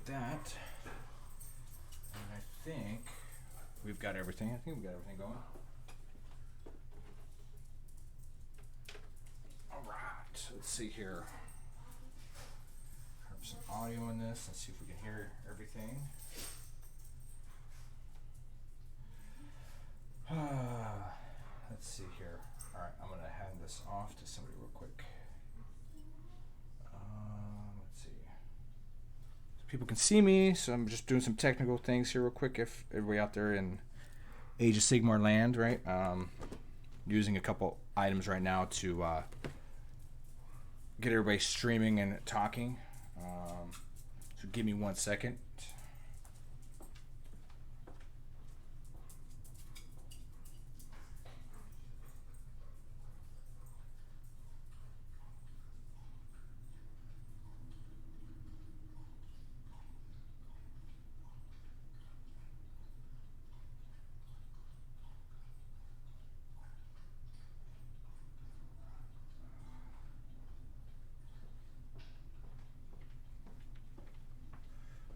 that. And I think we've got everything. I think we've got everything going. All right. Let's see here. Have some audio in this. Let's see if we can hear everything. Let's see here. All right. I'm going to hand this off to somebody real quick. Let's see. So people can see me, so I'm just doing some technical things here real quick. If everybody out there in Age of Sigmar land, right? Using a couple items right now to get everybody streaming and talking. So give me 1 second.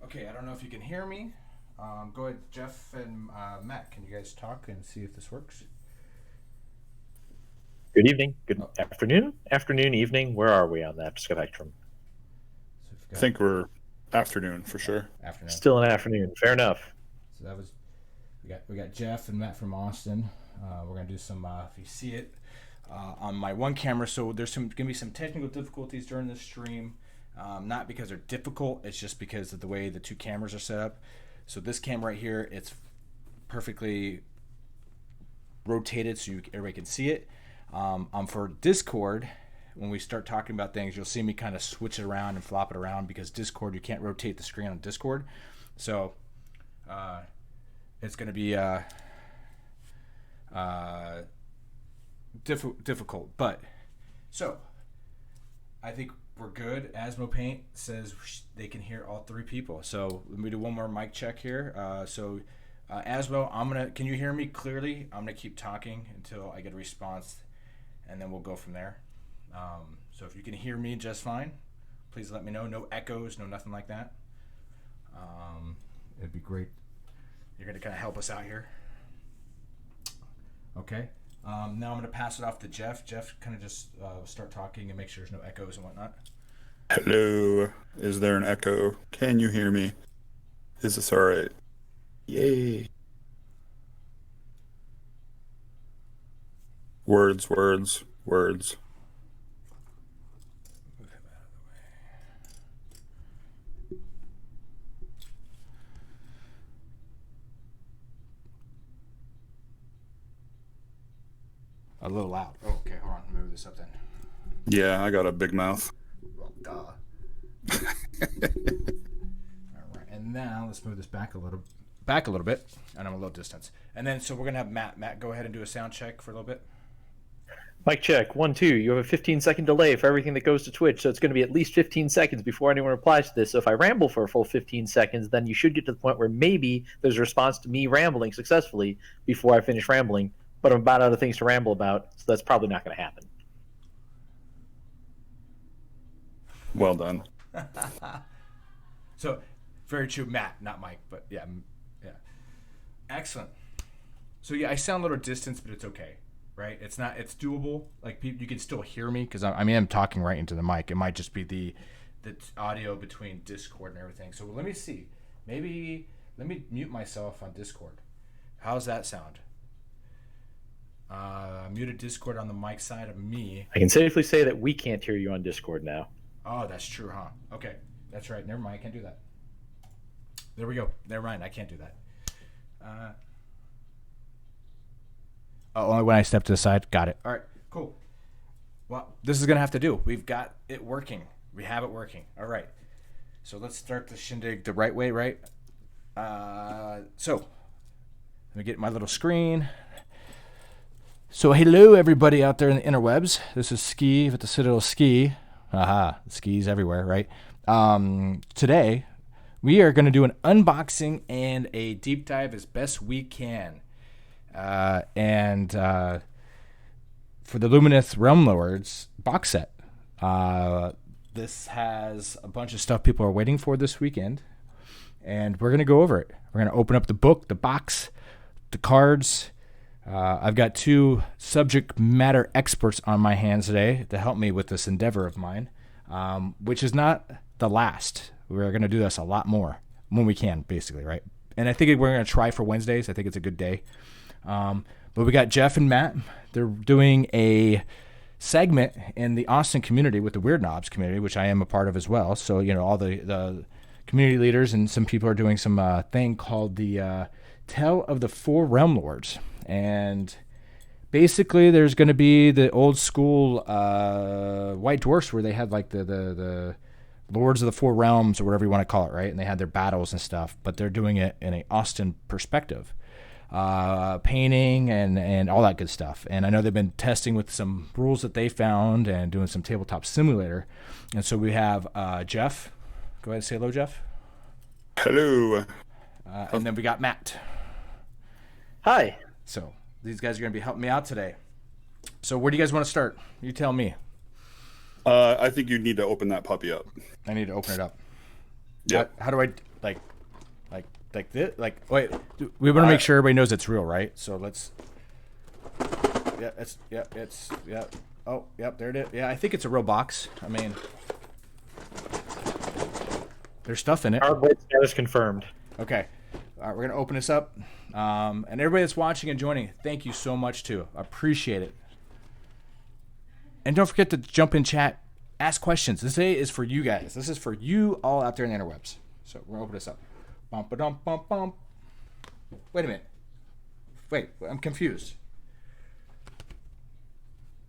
Okay, I don't know if you can hear me. Go ahead, Jeff and Matt. Can you guys talk and see if this works? Good evening. Good afternoon, evening. Where are we on that spectrum? So I think we're afternoon for sure. Afternoon. Still an afternoon. Fair enough. So that was we got Jeff and Matt from Austin. We're gonna do some if you see it on my one camera. So there's gonna be some technical difficulties during this stream. Not because they're difficult, it's just because of the way the two cameras are set up. So this camera right here, it's perfectly rotated so everybody can see it. For Discord, when we start talking about things, you'll see me kind of switch it around and flop it around because Discord, you can't rotate the screen on Discord. So it's going to be difficult. But so I think we're good. Asmo Paint says they can hear all three people. So let me do one more mic check here. Asmo, can you hear me clearly? I'm gonna keep talking until I get a response, and then we'll go from there. So if you can hear me just fine, please let me know. No echoes, no nothing like that. It'd be great. You're gonna kind of help us out here. Okay. Now I'm going to pass it off to Jeff. Jeff, kind of just start talking and make sure there's no echoes and whatnot. Hello. Is there an echo? Can you hear me? Is this all right? Yay. Words. Move him out of the way. A little loud. Oh, okay, hold on. Move this up then. Yeah, I got a big mouth. Well, duh. All right, and now let's move this back a little bit, and I'm a little distance. And then, so we're gonna have Matt. Matt, go ahead and do a sound check for a little bit. Mic check. 1, 2. You have a 15-second delay for everything that goes to Twitch, so it's going to be at least 15 seconds before anyone replies to this. So if I ramble for a full 15 seconds, then you should get to the point where maybe there's a response to me rambling successfully before I finish rambling. But I'm about out of things to ramble about, so that's probably not going to happen. Well done. So, very true, Matt, not Mike, but yeah. Excellent. So yeah, I sound a little distant, but it's okay, right? It's doable. Like you can still hear me because I'm talking right into the mic. It might just be the audio between Discord and everything. So let me see. Maybe let me mute myself on Discord. How's that sound? Muted Discord on the mic side of me. I can safely say that we can't hear you on Discord now. Oh, that's true, huh? Okay, that's right. Never mind, I can't do that. There we go. Never mind, I can't do that. Only when I step to the side. Got it. All right, cool. Well, this is going to have to do. We've got it working. We have it working. All right. So let's start the shindig the right way, right? So let me get my little screen. So hello, everybody out there in the interwebs. This is Ski with the Citadel Ski. Aha, skis everywhere, right? Today, we are going to do an unboxing and a deep dive as best we can. For the Lumineth Realm Lords box set. This has a bunch of stuff people are waiting for this weekend. and we're going to go over it. We're going to open up the book, the box, the cards. I've got 2 subject matter experts on my hands today to help me with this endeavor of mine, which is not the last. We're going to do this a lot more when we can, basically, right? And I think we're going to try for Wednesdays. I think it's a good day. But we got Jeff and Matt. They're doing a segment in the Austin community with the Weird Knobs community, which I am a part of as well. So, all the community leaders and some people are doing some thing called the Tale of the Four Realm Lords. And basically there's going to be the old school White Dwarfs where they had like the Lords of the Four Realms or whatever you want to call it, right? And they had their battles and stuff, but they're doing it in a Austin perspective. Painting and all that good stuff. And I know they've been testing with some rules that they found and doing some tabletop simulator. And so we have Jeff. Go ahead and say hello, Jeff. Hello. And then we got Matt. Hi. So these guys are going to be helping me out today. So where do you guys want to start? You tell me. I think you need to open that puppy up. I need to open it up. Yeah. How do I like this? Like, wait, we want to make sure everybody knows it's real, right? So let's. Yeah. Oh, yep, there it is. Yeah, I think it's a real box. I mean, there's stuff in it. Our vote status confirmed. Okay. All right, we're gonna open this up, and everybody that's watching and joining, thank you so much too. I appreciate it. And don't forget to jump in chat, ask questions. This day is for you guys. This is for you all out there in the interwebs. So we're gonna open this up. Bump a dump bump bump. Wait a minute. Wait, I'm confused.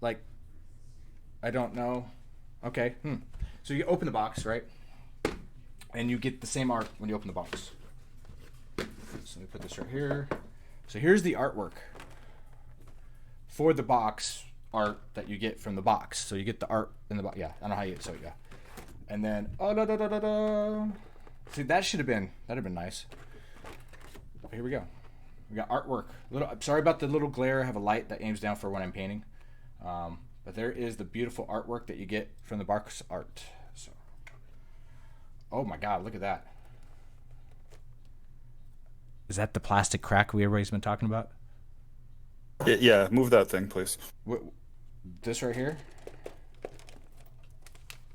Like, I don't know. Okay. So you open the box, right? And you get the same art when you open the box. So let me put this right here. So here's the artwork for the box art that you get from the box. So you get the art in the box. Yeah, I don't know how you. So yeah, and then see that'd have been nice. But here we go. We got artwork. Sorry about the little glare. I have a light that aims down for when I'm painting. But there is the beautiful artwork that you get from the box art. So, oh my God, look at that. Is that the plastic crack everybody's been talking about? Yeah, move that thing, please. This right here?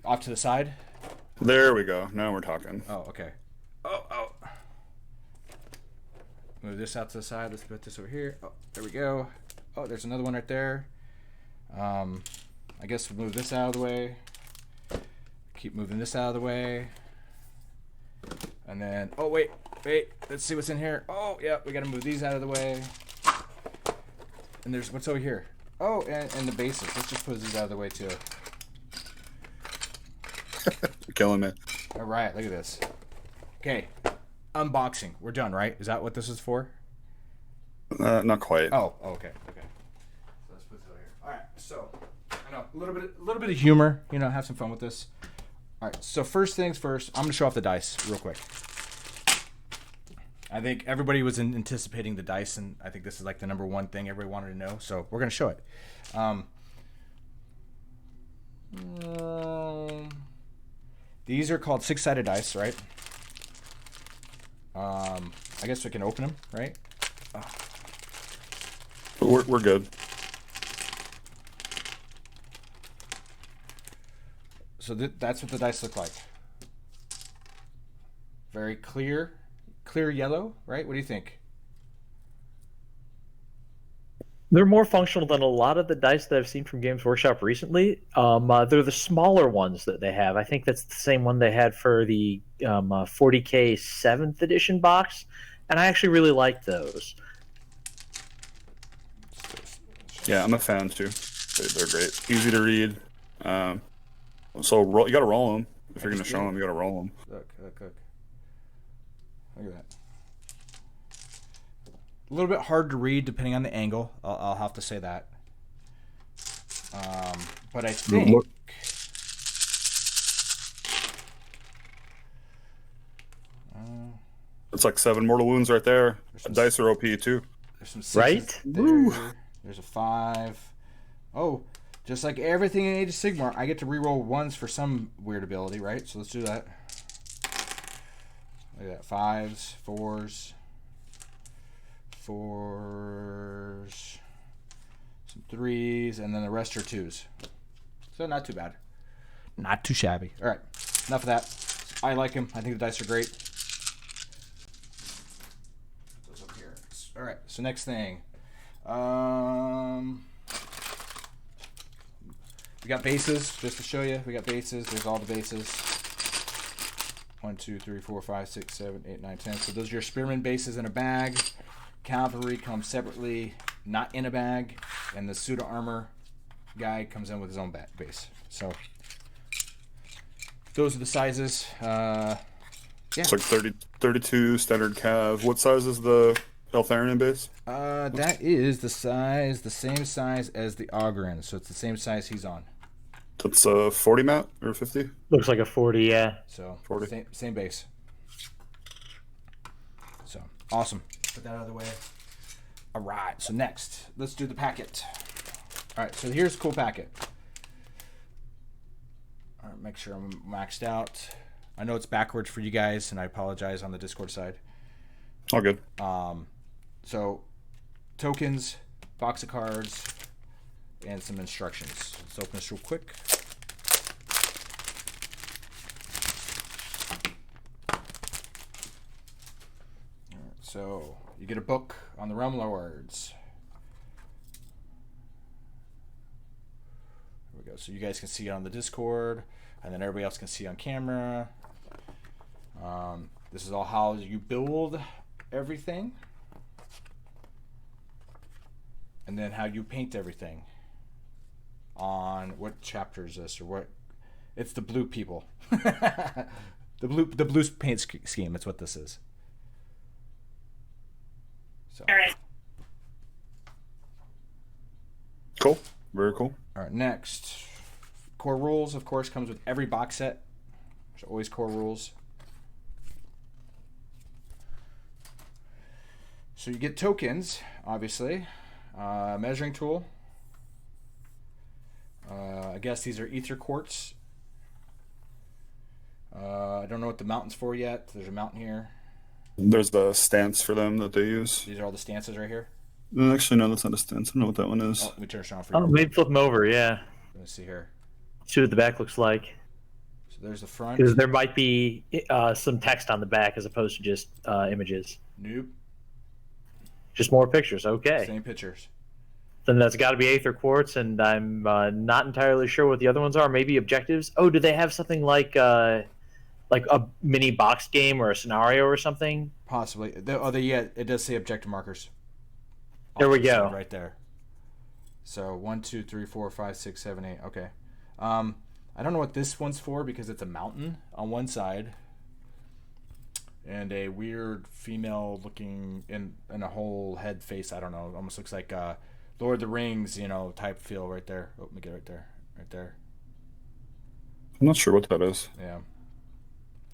Off to the side? There we go. Now we're talking. Oh, okay. Oh. Move this out to the side. Let's put this over here. Oh, there we go. Oh, there's another one right there. I guess we'll move this out of the way. Keep moving this out of the way. And then, oh, wait. Let's see what's in here. Oh, yeah, we got to move these out of the way. And there's, what's over here? Oh, and the bases. Let's just put these out of the way, too. You're killing me. All right, look at this. Okay, unboxing. We're done, right? Is that what this is for? Not quite. Oh, okay. So let's put this over here. All right, so I know a little bit of humor. Have some fun with this. All right. So first things first, I'm gonna show off the dice real quick. I think everybody was anticipating the dice, and I think this is like the number one thing everybody wanted to know. So we're gonna show it. These are called 6-sided dice, right? I guess we can open them, right? We're good. So that's what the dice look like. Very clear yellow, right? What do you think? They're more functional than a lot of the dice that I've seen from Games Workshop recently. They're the smaller ones that they have. I think that's the same one they had for the 40K 7th edition box, and I actually really like those. Yeah, I'm a fan too. They're great. Easy to read. So you got to roll them. If you're going to show them, you got to roll them. Look at that. A little bit hard to read depending on the angle. I'll have to say that. But I think it's like 7 mortal wounds right there. Dice are OP too. There's some 6s Right? there. There's a 5. Oh, just like everything in Age of Sigmar, I get to reroll 1s for some weird ability, right? So let's do that. Look at that. 5s, 4s, 4s, some 3s, and then the rest are 2s. So not too bad. Not too shabby. All right, enough of that. I like them. I think the dice are great. Those up here. All right, so next thing. We got bases, just to show you. We got bases. There's all the bases. 1, 2, 3, 4, 5, 6, 7, 8, 9, 10. So those are your spearman bases in a bag. Cavalry comes separately, not in a bag. And the pseudo armor guy comes in with his own base. So those are the sizes. Yeah. It's like 32 standard cav. What size is the Eltharian base? That is the same size as the Ogren. So it's the same size he's on. That's a 40 mat or 50? Looks like a 40, yeah. So 40. Same base. So awesome. Put that out of the way. All right. So next, let's do the packet. All right. So here's a cool packet. All right. Make sure I'm maxed out. I know it's backwards for you guys, and I apologize on the Discord side. All good. So tokens, box of cards, and some instructions. Let's open this real quick. All right, so you get a book on the Realm Lords. There we go. So you guys can see it on the Discord, and then everybody else can see it on camera. This is all how you build everything. And then how you paint everything. On what chapter is this, or what? It's the blue people. the blue paint scheme. That's what this is. So. All right. Cool. Very cool. All right. Next, core rules. Of course, comes with every box set. There's always core rules. So you get tokens, obviously. Measuring tool. I guess these are ether quartz. I don't know what the mountain's for yet. There's a mountain here. There's the stance for them that they use. These are all the stances right here. Actually, no, that's not a stance. I don't know what that one is. Oh, let me turn it on for you. Oh, maybe flip them over, yeah. Let me see here. See what the back looks like. So there's the front. Because there might be some text on the back as opposed to just images. Nope. Just more pictures, okay. Same pictures. Then that's got to be Aether Quartz, and I'm not entirely sure what the other ones are. Maybe objectives. Oh, do they have something like a mini box game or a scenario or something? Possibly. Yeah, it does say objective markers. There we go. Right there. So 1, 2, 3, 4, 5, 6, 7, 8. Okay. I don't know what this one's for because it's a mountain on one side. And a weird female looking in a whole head face. I don't know. Almost looks like Lord of the Rings, type feel right there. Oh, let me get right there. Right there. I'm not sure what that is. Yeah.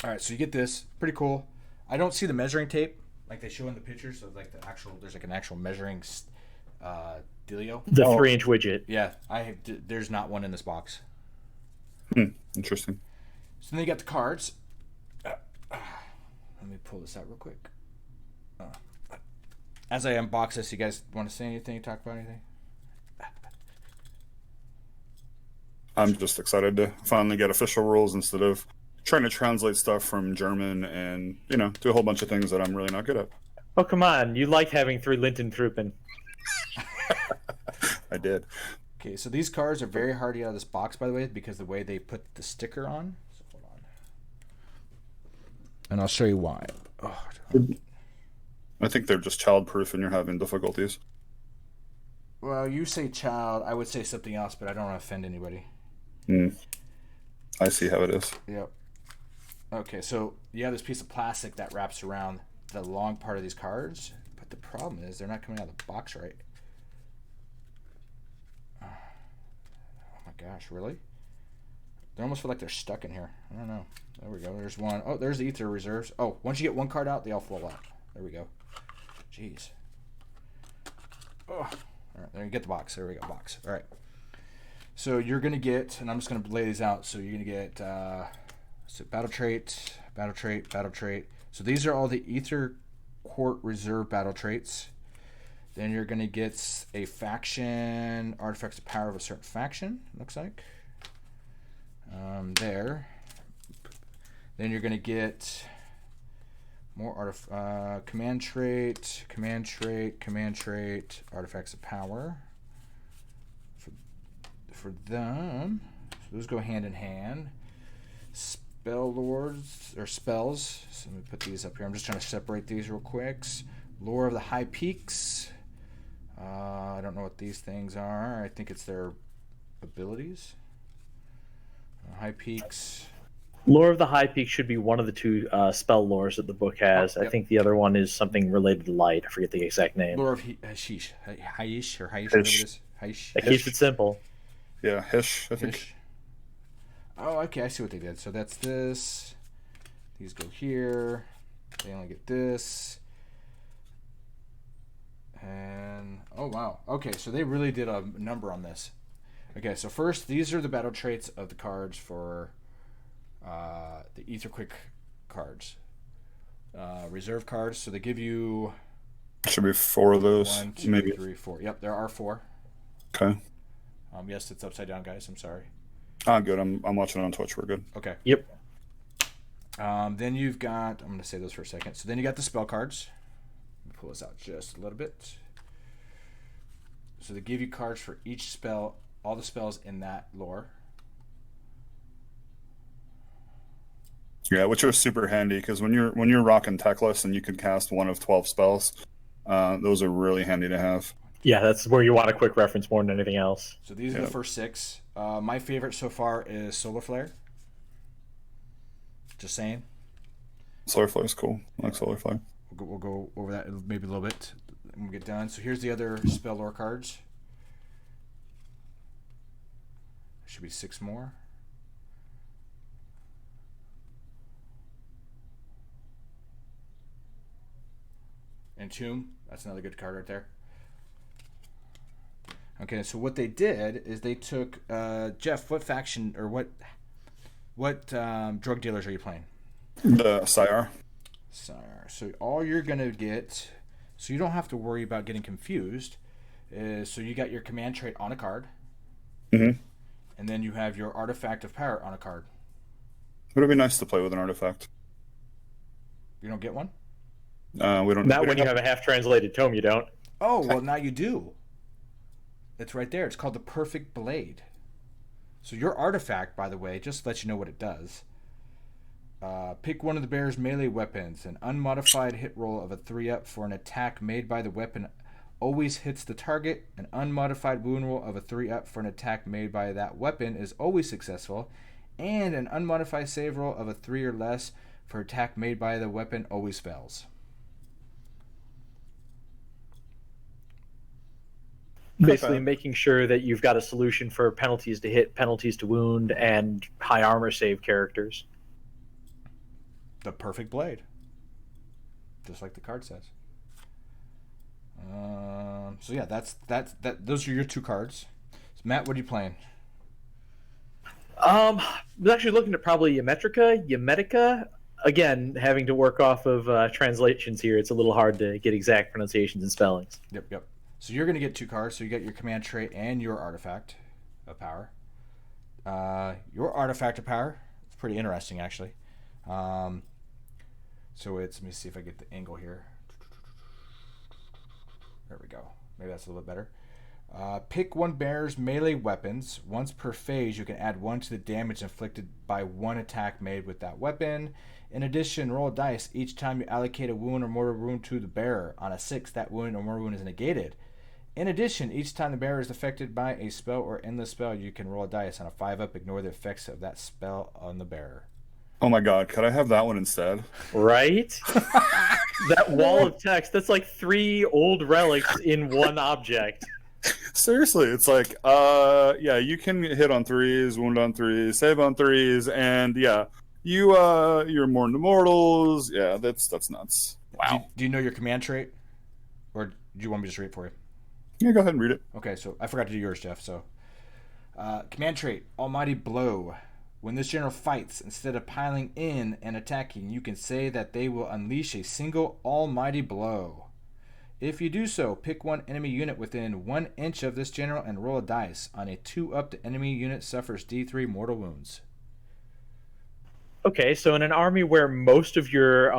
All right, so you get this. Pretty cool. I don't see the measuring tape like they show in the pictures. So like there's like an actual measuring dealio. The 3-inch widget. Yeah, there's not one in this box. Interesting. So then you got the cards. Let me pull this out real quick. As I unbox this, you guys want to say anything, talk about anything? I'm just excited to finally get official rules instead of trying to translate stuff from German and, do a whole bunch of things that I'm really not good at. Oh, come on. You like having 3 Linton Truppen. I did. Okay, so these cards are very hard to get out of this box, by the way, because the way they put the sticker on. So hold on. And I'll show you why. Oh, I think they're just childproof and you're having difficulties. well, you say child. I would say something else, but I don't want to offend anybody. I see how it is. Yep. Okay, so you have this piece of plastic that wraps around the long part of these cards, but the problem is they're not coming out of the box right. Oh my gosh, really? They almost feel like they're stuck in here. I don't know. There we go. There's one. Oh, there's the ether reserves. Oh, once you get one card out, they all fall out. There we go. Jeez. Oh. All right, there you get the box. There we go, box. All right. So you're going to get, and I'm just going to lay these out. So you're going to get so battle trait, battle trait, battle trait. So these are all the Ether Court Reserve battle traits. Then you're going to get a faction, artifacts of power of a certain faction, looks like. There. Then you're going to get more command trait, artifacts of power. For them, so those go hand in hand. Spell lords, or spells. So let me put these up here. I'm just trying to separate these real quick. Lore of the High Peaks. I don't know what these things are. I think it's their abilities. High Peaks. Lore of the High Peak should be one of the two spell lores that the book has. Yep. I think the other one is something related to light. I forget the exact name. Lore of Hashish. Hayish, or Hayish, whatever it is. Hayish. That keeps it simple. Yeah, Hish, I think. Hish. Oh, okay, I see what they did. So that's this. These go here. They only get this. And, oh, wow. Okay, so they really did a number on this. Okay, so first, these are the battle traits of the cards for the Ether Quick cards. Reserve cards, so they give you... Should be 4 of those. 1, 2, maybe. 3, 4. Yep, there are 4. Okay. Yes, it's upside down, guys. I'm sorry. Good. I'm watching it on Twitch. We're good. Okay. Yep. Then you've got... I'm going to say those for a second. So then you got the spell cards. Let me pull this out just a little bit. So they give you cards for each spell, all the spells in that lore. Yeah, which are super handy because when you're rocking Techless and you can cast one of 12 spells, those are really handy to have. Yeah, that's where you want a quick reference more than anything else. So these are the first 6. My favorite so far is Solar Flare. Just saying. Solar Flare is cool. I like Solar Flare. We'll go over that maybe a little bit when we get done. So here's the other spell lore cards. There should be 6 more. Entomb. That's another good card right there. Okay, so what they did is they took Jeff. What faction or what drug dealers are you playing? The Sire. Sire. So all you're gonna get, so you don't have to worry about getting confused. Is so you got your command trait on a card, and then you have your artifact of power on a card. Would it be nice to play with an artifact? You don't get one? We don't. Not when you have a half-translated tome, you don't. Oh well, now you do. It's right there. It's called the Perfect Blade. So your artifact, by the way, just to let you know what it does. Pick one of the bear's melee weapons. An unmodified hit roll of a 3-up for an attack made by the weapon always hits the target. An unmodified wound roll of a 3-up for an attack made by that weapon is always successful. And an unmodified save roll of a 3 or less for attack made by the weapon always fails. Basically making sure that you've got a solution for penalties to hit, penalties to wound, and high armor save characters. The Perfect Blade. Just like the card says. So yeah, that's those are your 2 cards. So Matt, what are you playing? I was actually looking at probably Ymetica. Again, having to work off of translations here, it's a little hard to get exact pronunciations and spellings. Yep. So you're going to get 2 cards. So you get your command trait and your artifact of power. Your artifact of power, it's pretty interesting, actually. So it's, let me see if I get the angle here. There we go. Maybe that's a little bit better. Pick one bear's melee weapons. Once per phase, you can add 1 to the damage inflicted by one attack made with that weapon. In addition, roll a dice. Each time you allocate a wound or mortal wound to the bearer. On a 6, that wound or mortal wound is negated. In addition, each time the bearer is affected by a spell or endless spell, you can roll a dice. On a 5-up, ignore the effects of that spell on the bearer. Oh my god, could I have that one instead? Right? That wall of text, that's like 3 old relics in one object. Seriously, it's like, yeah, you can hit on 3s, wound on 3s, save on 3s, and yeah, you're more into mortals. Yeah, that's nuts. Wow. Do you know your command trait? Or do you want me to just read it for you? Yeah, go ahead and read it. Okay, so I forgot to do yours, Jeff. So, command trait, Almighty Blow. When this general fights, instead of piling in and attacking, you can say that they will unleash a single almighty blow. If you do so, pick one enemy unit within 1 inch of this general and roll a dice. On a 2-up, the enemy unit suffers D3 mortal wounds. Okay, so in an army where most of your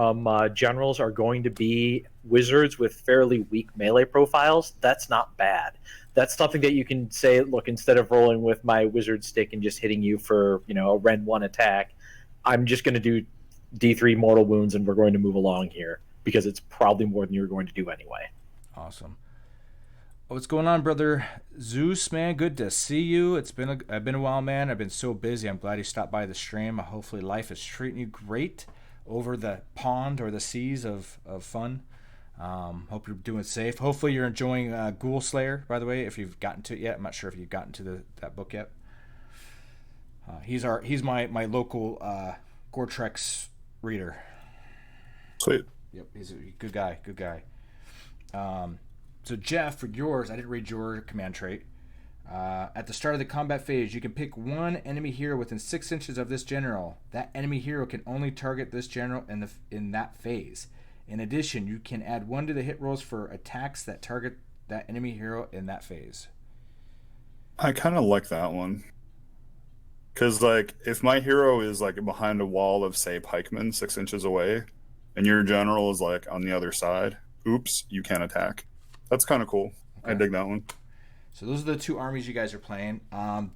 generals are going to be wizards with fairly weak melee profiles, that's not bad. That's something that you can say, look, instead of rolling with my wizard stick and just hitting you for, a Ren 1 attack, I'm just going to do D3 mortal wounds and we're going to move along here, because it's probably more than you're going to do anyway. Awesome. What's going on, brother Zeus, man? Good to see you. I've been a while, man. I've been so busy. I'm glad you stopped by the stream. Hopefully life is treating you great over the pond or the seas of fun. Hope you're doing safe. Hopefully you're enjoying Ghoul Slayer, by the way, if you've gotten to it yet. I'm not sure if you've gotten to that book yet. He's my local Gore-Trex reader. Sweet. Yep, he's a good guy. So Jeff, for yours, I didn't read your command trait. At the start of the combat phase, you can pick one enemy hero within 6 inches of this general. That enemy hero can only target this general in that phase. In addition, you can add 1 to the hit rolls for attacks that target that enemy hero in that phase. I kind of like that one. Because, if my hero is, behind a wall of, say, pikemen 6 inches away, and your general is, on the other side, oops, you can attack. That's kind of cool. Okay. I dig that one. So those are the 2 armies you guys are playing.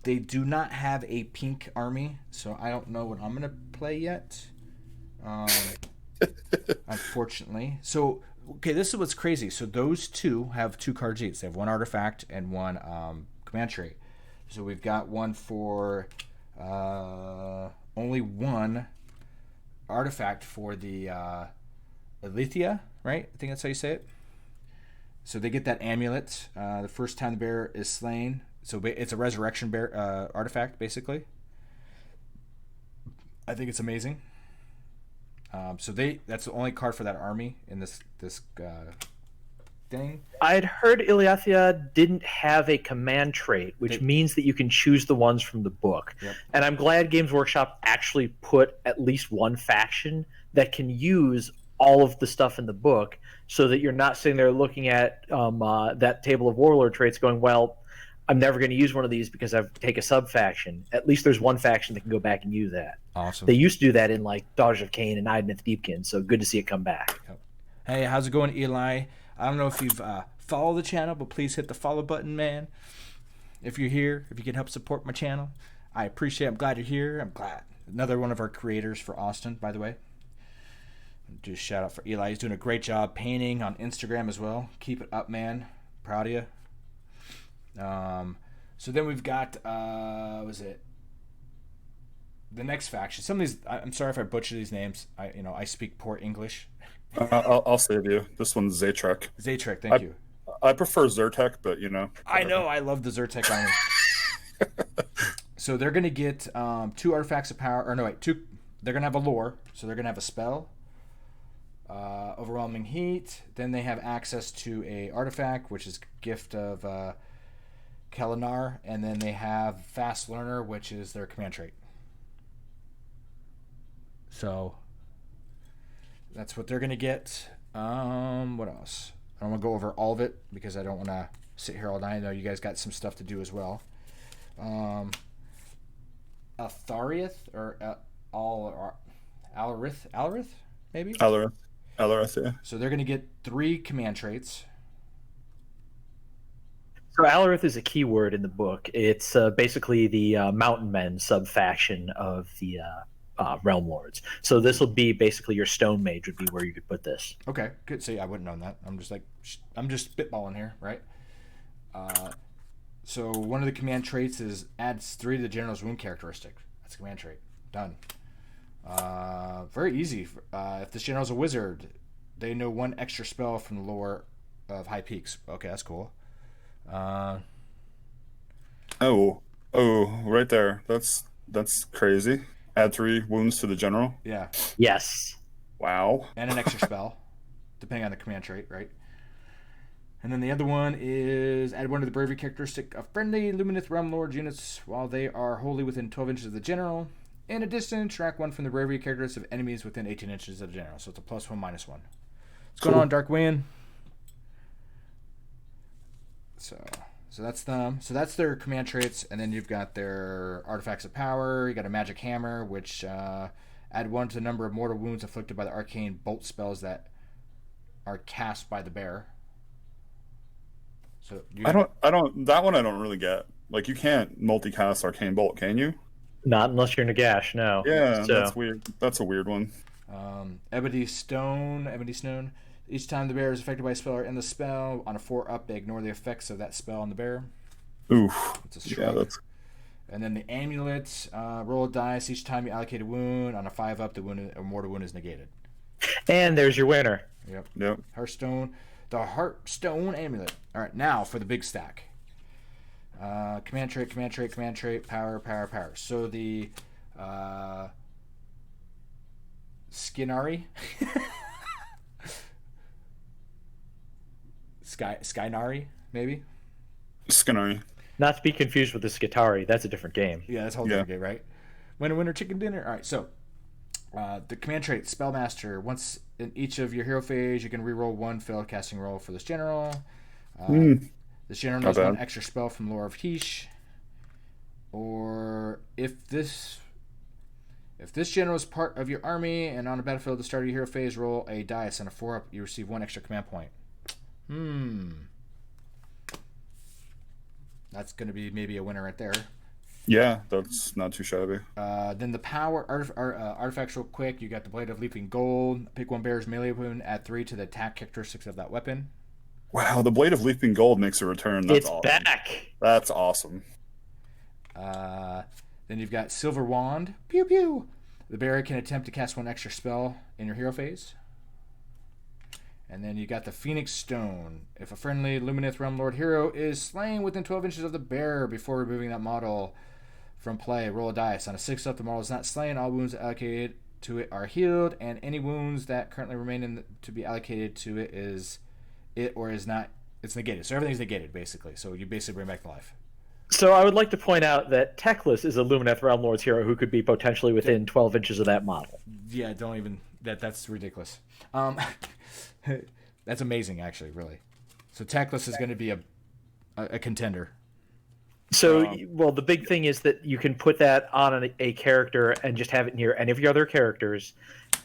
They do not have a pink army, so I don't know what I'm going to play yet. Unfortunately. So, okay, this is what's crazy. So those 2 have 2 cards each. They have 1 artifact and 1 command trait. So we've got one for only 1 artifact for the Alethea, right? I think that's how you say it. So they get that amulet the first time the bear is slain. So it's a resurrection bear artifact, basically. I think it's amazing. So that's the only card for that army in this thing. I'd heard Iliathia didn't have a command trait, which means that you can choose the ones from the book. Yep. And I'm glad Games Workshop actually put at least one faction that can use all of the stuff in the book, so that you're not sitting there looking at that table of warlord traits going, well, I'm never going to use one of these because I take a sub-faction. At least there's one faction that can go back and use that. Awesome. They used to do that in Daughters of Cain and Idoneth Deepkin, so good to see it come back. Hey, how's it going, Eli? I don't know if you've followed the channel, but please hit the follow button, man. If you're here, if you can help support my channel, I appreciate it. I'm glad you're here. I'm glad. Another one of our creators for Austin, by the way. Do a shout out for Eli. He's doing a great job painting on Instagram as well. Keep it up, man. Proud of you. So then we've got was it the next faction? Some of these, I'm sorry if I butcher these names. I speak poor English. I'll save you. This one's Zaytrek. Zaytrek, thank you. I prefer Zyrtec, but I know I love the Zyrtec army. So they're gonna get 2 artifacts of power, or no wait, 2. They're gonna have a lore, so they're gonna have a spell. Overwhelming Heat. Then they have access to a artifact, which is Gift of Kelinar, and then they have Fast Learner, which is their command trait. So that's what they're gonna get. What else? I don't want to go over all of it because I don't want to sit here all night. I know you guys got some stuff to do as well. Atharieth or Alarith, maybe. Alarith, yeah. So they're going to get 3 command traits. So Alarith is a keyword in the book. It's basically the Mountain Men sub-faction of the Realm Lords. So this will be basically your Stone Mage would be where you could put this. Okay, good. See, I wouldn't know that. I'm just spitballing here, right? So one of the command traits is adds 3 to the general's wound characteristic. That's a command trait. Done. Very easy. If this general's a wizard, they know 1 extra spell from the lore of High Peaks. Okay, that's cool. Right there. That's crazy. Add 3 wounds to the general. Yeah. Yes. Wow. And an extra spell, depending on the command trait, right? And then the other one is add 1 to the bravery characteristic of friendly Lumineth Realm Lord units while they are wholly within 12 inches of the general. In addition, subtract 1 from the bravery characteristics of enemies within 18 inches of the general. So it's a +1, -1. What's going on, Dark Wind? So that's them. So that's their command traits, and then you've got their artifacts of power. You got a magic hammer, which add 1 to the number of mortal wounds inflicted by the arcane bolt spells that are cast by the bear. So I don't. That one I don't really get. Like, you can't multicast Arcane Bolt, can you? Not unless you're Nagash, no. Yeah, So, that's weird. That's a weird one. Ebony Stone. Each time the bear is affected by a spell or in the spell, on a 4-up, they ignore the effects of that spell on the bear. Oof. It's a shrug. Yeah, that's. And then the amulet, roll a dice. Each time you allocate a wound, on a 5-up, the wound or mortal wound is negated. and there's your winner. Yep. Hearthstone. The Hearthstone amulet. All right, now for the big stack. Command trait, power. So the Skinari. Skynari, maybe? Skinari. Not to be confused with the Skitari. That's a different game. Yeah, that's a whole different game, right? Winner, chicken dinner. All right, so the command trait, Spellmaster. Once in each of your hero phase, you can reroll 1 failed casting roll for this general. This general knows 1 extra spell from Lore of Heesh. Or if this general is part of your army and on a battlefield at the start of your hero phase, roll a dice. On a 4-up, you receive 1 extra command point. That's going to be maybe a winner right there. Yeah, that's not too shabby. Then the power artifacts real quick. You got the Blade of Leaping Gold. Pick 1 bear's melee weapon. Add 3 to the attack characteristics of that weapon. Wow, the Blade of Leaping Gold makes a return. That's It's awesome. back. That's awesome. Then you've got Silver Wand. Pew pew. The bear can attempt to cast 1 extra spell in your hero phase. And then you got the Phoenix Stone. If a friendly Lumineth Realm Lord hero is slain within 12 inches of the bear before removing that model from play, roll a dice. On a 6-up, the model is not slain. All wounds allocated to it are healed, and any wounds that currently remain to be allocated to it is not. It's negated. So everything's negated, basically. So you basically bring back to life. So I would like to point out that Teclis is a Lumineth Realm Lord's hero who could be potentially within 12 inches of that model. Yeah, don't even. That's ridiculous. That's amazing, actually, really. So Teclis is going to be a contender. So, well, the big thing is that you can put that on a character and just have it near any of your other characters,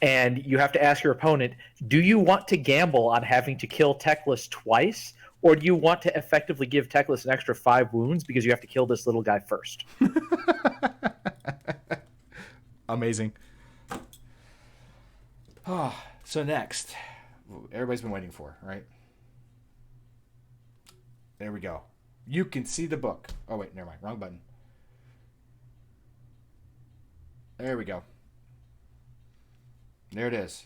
and you have to ask your opponent, do you want to gamble on having to kill Teclis twice, or do you want to effectively give Teclis an extra 5 wounds because you have to kill this little guy first? Amazing. So next, everybody's been waiting for, right? There we go. You can see the book. Oh, wait, never mind. Wrong button. There we go. There it is.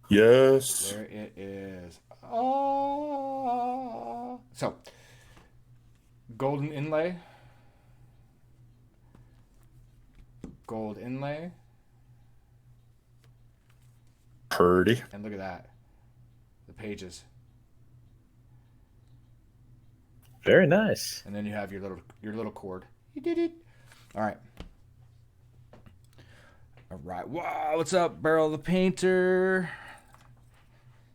Yes. There it is. Oh. So, golden inlay. Gold inlay. Purdy. And look at that. The pages. Very nice. And then you have your little cord. You did it. All right. Wow, what's up, Barrel the Painter?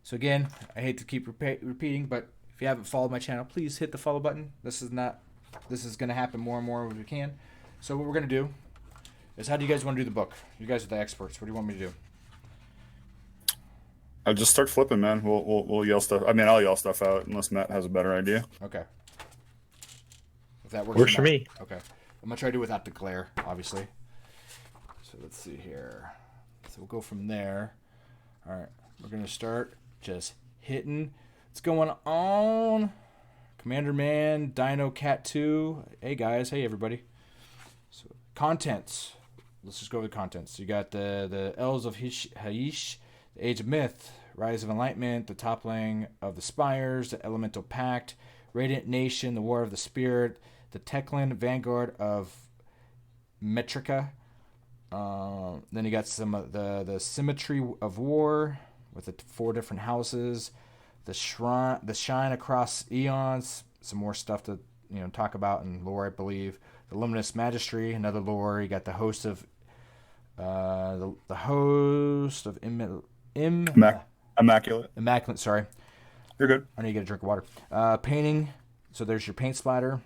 So again, I hate to keep repeating, but if you haven't followed my channel, please hit the follow button. This is going to happen more and more as we can. So what we're going to do is, how do you guys want to do the book? You guys are the experts. What do you want me to do? I'll just start flipping, man. We'll yell stuff. I mean, I'll yell stuff out unless Matt has a better idea. Okay. If that works. Works for me. Okay. I'm going to try to do it without the glare, obviously. So let's see here. So we'll go from there. All right. We're going to start just hitting. What's going on? Commander Man, Dino Cat 2. Hey, guys. Hey, everybody. So, contents. Let's just go with contents. You got the Elves of Haish, the Age of Myth, Rise of Enlightenment, the Toppling of the Spires, the Elemental Pact, Radiant Nation, the War of the Spirit, the Teclan Vanguard of Metrica. Then you got some of the Symmetry of War with the 4 different houses, the Shine Across Eons, some more stuff to talk about in lore, I believe. The Luminous Magistry, another lore. You got the Host of The host of Immaculate. Immaculate. Sorry, You're good. I need to get a drink of water. Painting. So there's your paint splatter.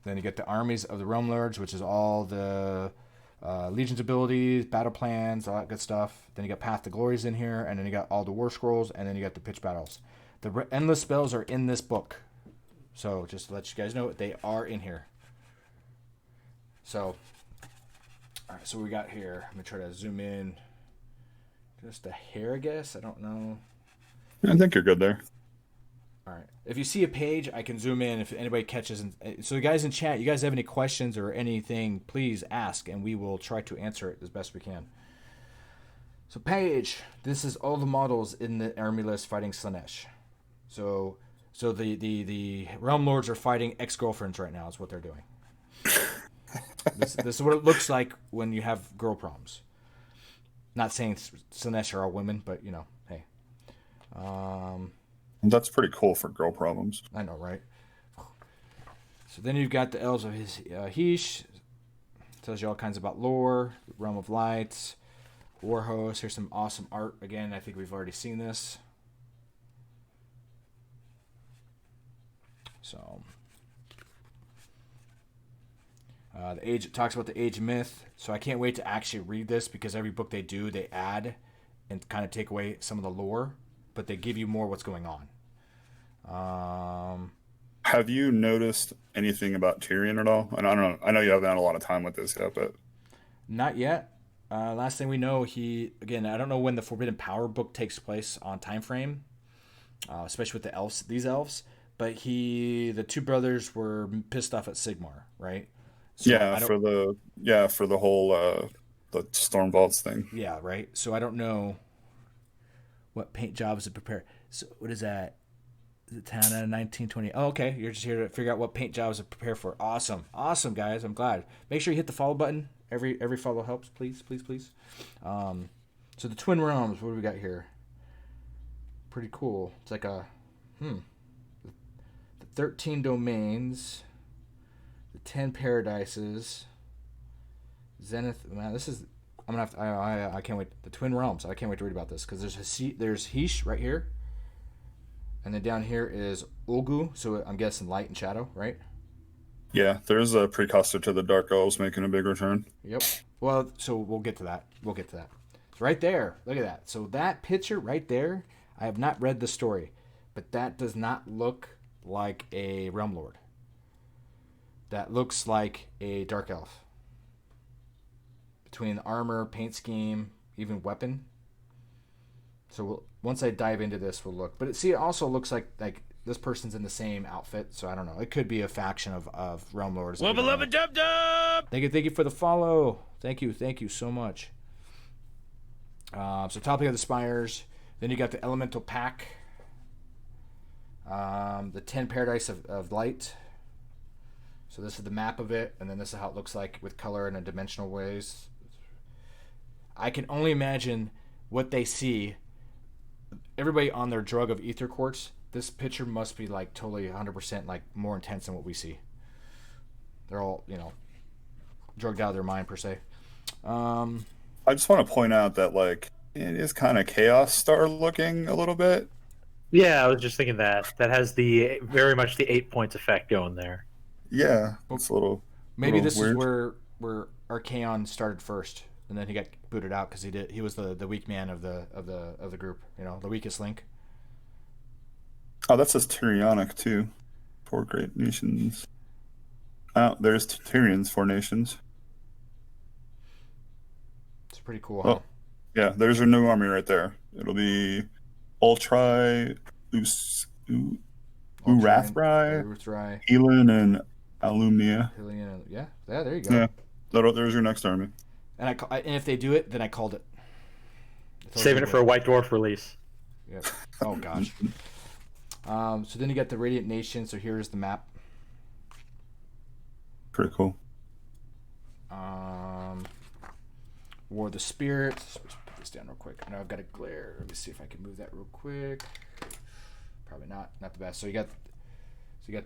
Then you get the armies of the Realm Lords, which is all the Legion's abilities, battle plans, all that good stuff. Then you got Path to Glories in here, and then you got all the War Scrolls, and then you got the pitch battles. The endless spells are in this book. So just to let you guys know, they are in here. So, all right, so we got here. I'm going to try to zoom in just a hair, I guess. I don't know. I think you're good there. All right. If you see a page, I can zoom in if anybody catches. So, you guys in chat, you guys have any questions or anything, please ask, and we will try to answer it as best we can. So, page, this is all the models in the army list fighting Slaanesh. So the Realm Lords are fighting ex-girlfriends right now is what they're doing. This is what it looks like when you have girl problems. Not saying Slaanesh are all women, but, you know, hey. That's pretty cool for girl problems. I know, right? So then you've got the Elves of Heesh. Tells you all kinds about lore, Realm of Lights, Warhost. Here's some awesome art. Again, I think we've already seen this. So, the age talks about the Age Myth. So I can't wait to actually read this because every book they do, they add and kind of take away some of the lore, but they give you more what's going on. Have you noticed anything about Tyrion at all? And I don't know. I know you haven't had a lot of time with this yet, but Not yet. Last thing we know, I don't know when the Forbidden Power book takes place on time frame, especially with the elves, these elves. But the two brothers were pissed off at Sigmar, right? So for the whole the Storm Vaults thing. Yeah, right. So I don't know what paint jobs to prepare. So what is that? The town out of 1920. Oh, okay. You're just here to figure out what paint jobs to prepare for. Awesome, guys. I'm glad. Make sure you hit the follow button. Every follow helps. Please. So the Twin Realms. What do we got here? Pretty cool. It's like the 13 domains, the 10 paradises, Zenith. Man, this is. I'm gonna have to. I can't wait. The Twin Realms. I can't wait to read about this because there's Heesh right here. And then down here is Ulgu, so I'm guessing light and shadow, right? Yeah, there's a precursor to the Dark Elves making a big return. Yep. Well, so we'll get to that. So right there, look at that. So that picture right there, I have not read the story, but that does not look like a Realm Lord. That looks like a Dark Elf. Between armor, paint scheme, even weapon. So once I dive into this, we'll look. But it also looks like this person's in the same outfit. So I don't know. It could be a faction of Realm Lords. Wubba dub dub. Thank you for the follow. Thank you so much. So Topic of the Spires. Then you got the Elemental Pack. The 10 Paradise of Light. So this is the map of it, and then this is how it looks like with color in a dimensional ways. I can only imagine what they see. Everybody on their drug of ether quartz, this picture must be like totally 100% like more intense than what we see. They're all, drugged out of their mind per se. I just want to point out that it is kind of Chaos Star looking a little bit. Yeah, I was just thinking that has very much the 8 points effect going there. Yeah, it's a little. Maybe this weird. is where Archaon started first, and then he got booted out because he was the weak man of the group. The weakest link. Oh, that says Tyrionic too. 4 great nations. Oh, there's Tyrion's 4 nations. It's pretty cool. Oh, yeah. There's your new army right there. It'll be Ultrai, Urathrai, Elin, and Alumnia. Yeah, there you go. Yeah, there's your next army. And and if they do it, then I called it. Saving it for a White Dwarf release. Yep. Oh gosh. So then you got the Radiant Nation. So here's the map. Pretty cool. War of the Spirits. Let's put this down real quick. I know I've got a glare. Let me see if I can move that real quick. Probably not the best. So you got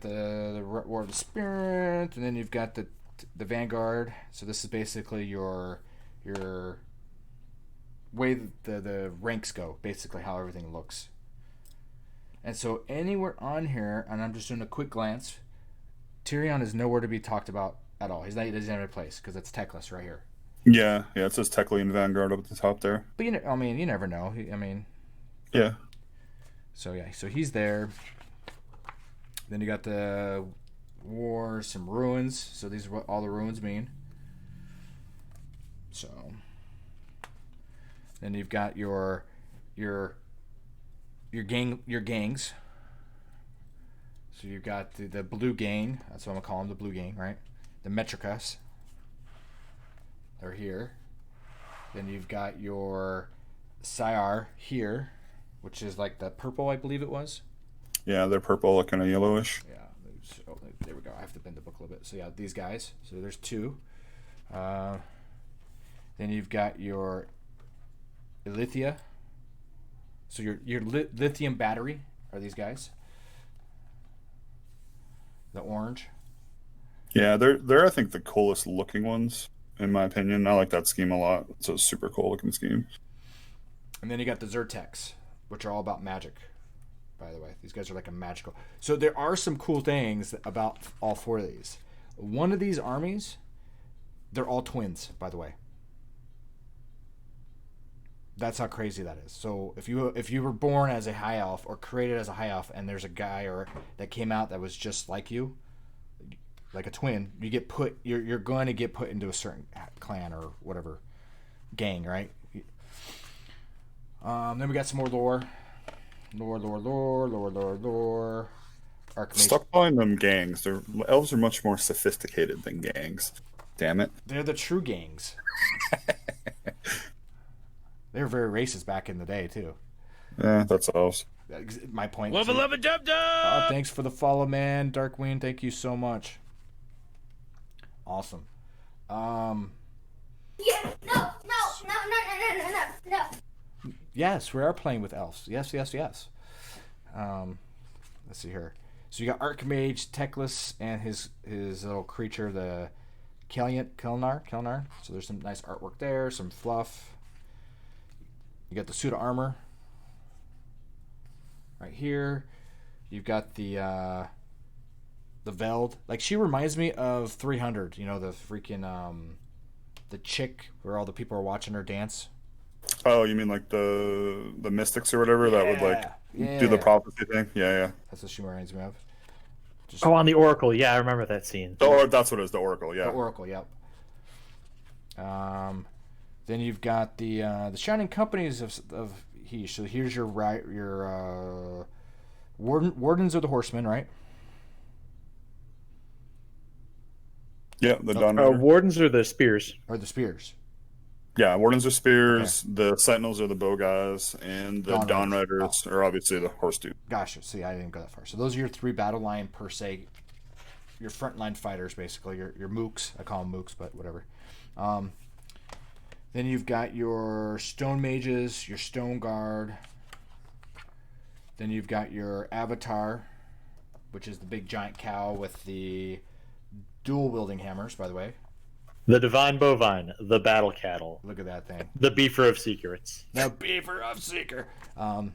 the War of the Spirit, and then you've got the Vanguard. So this is basically your your way the ranks go, basically how everything looks. And so anywhere on here, and I'm just doing a quick glance, Tyrion is nowhere to be talked about at all. He doesn't have a place because it's techless right here. Yeah, it says Techly and Vanguard up at the top there. But you never know. Yeah. So yeah, so he's there. Then you got the war, some ruins. So these are what all the ruins mean. So then you've got your gangs. So you've got the blue gang. That's what I'm gonna call them, the blue gang, right? The Metricas. They're here. Then you've got your Syar here, which is like the purple, I believe it was. Yeah, they're purple, kind of yellowish. Yeah. Oh, there we go. I have to bend the book a little bit. So yeah, these guys. So there's two. Then you've got your Ilithia. So your lithium battery are these guys. The orange. Yeah, they're I think the coolest looking ones in my opinion. I like that scheme a lot. It's a super cool looking scheme. And then you got the Zyrtex, which are all about magic. By the way, these guys are like a magical. So there are some cool things about all four of these. One of these armies, they're all twins, by the way. That's how crazy that is. So if you were born as a high elf or created as a high elf, and there's a guy that came out that was just like you, like a twin, you're going to get put into a certain clan or whatever gang, right? Then we got some more lore. Lore. Stop calling them gangs. Elves are much more sophisticated than gangs. Damn it. They're the true gangs. They were very racist back in the day too. Yeah, that's elves. My point. Wubba lubba dub dub. Thanks for the follow, man. Darkwing, thank you so much. Awesome. Yeah, no. Yes, we are playing with elves. Yes. Let's see here. So you got Archmage Teclis and his little creature, the Kelnar. So there's some nice artwork there, some fluff. You got the suit of armor right here. You've got the Veld. Like, she reminds me of 300. You know, the freaking the chick where all the people are watching her dance. Oh, you mean like the mystics or whatever that would like do the prophecy thing? Yeah. That's what she reminds me of. On the Oracle. Yeah, I remember that scene. Or that's what it is, the Oracle. Yeah. The Oracle. Yep. Then you've got the Shining Companies of Heesh. So here's your Wardens of the Horsemen, right? Yeah, the Dawn Rider. Wardens are the spears. Or the Spears. Yeah, Wardens are spears, the Sentinels are the bow guys, and the Dawn Riders are obviously the horse dude. Gosh, see, I didn't go that far. So those are your three battle line per se, your frontline fighters, basically, your mooks. I call them mooks, but whatever. Then you've got your stone mages, your stone guard. Then you've got your avatar, which is the big giant cow with the dual wielding hammers, by the way. The Divine Bovine, the Battle Cattle. Look at that thing. The Beefer of Secrets. The Beaver of Seeker. Now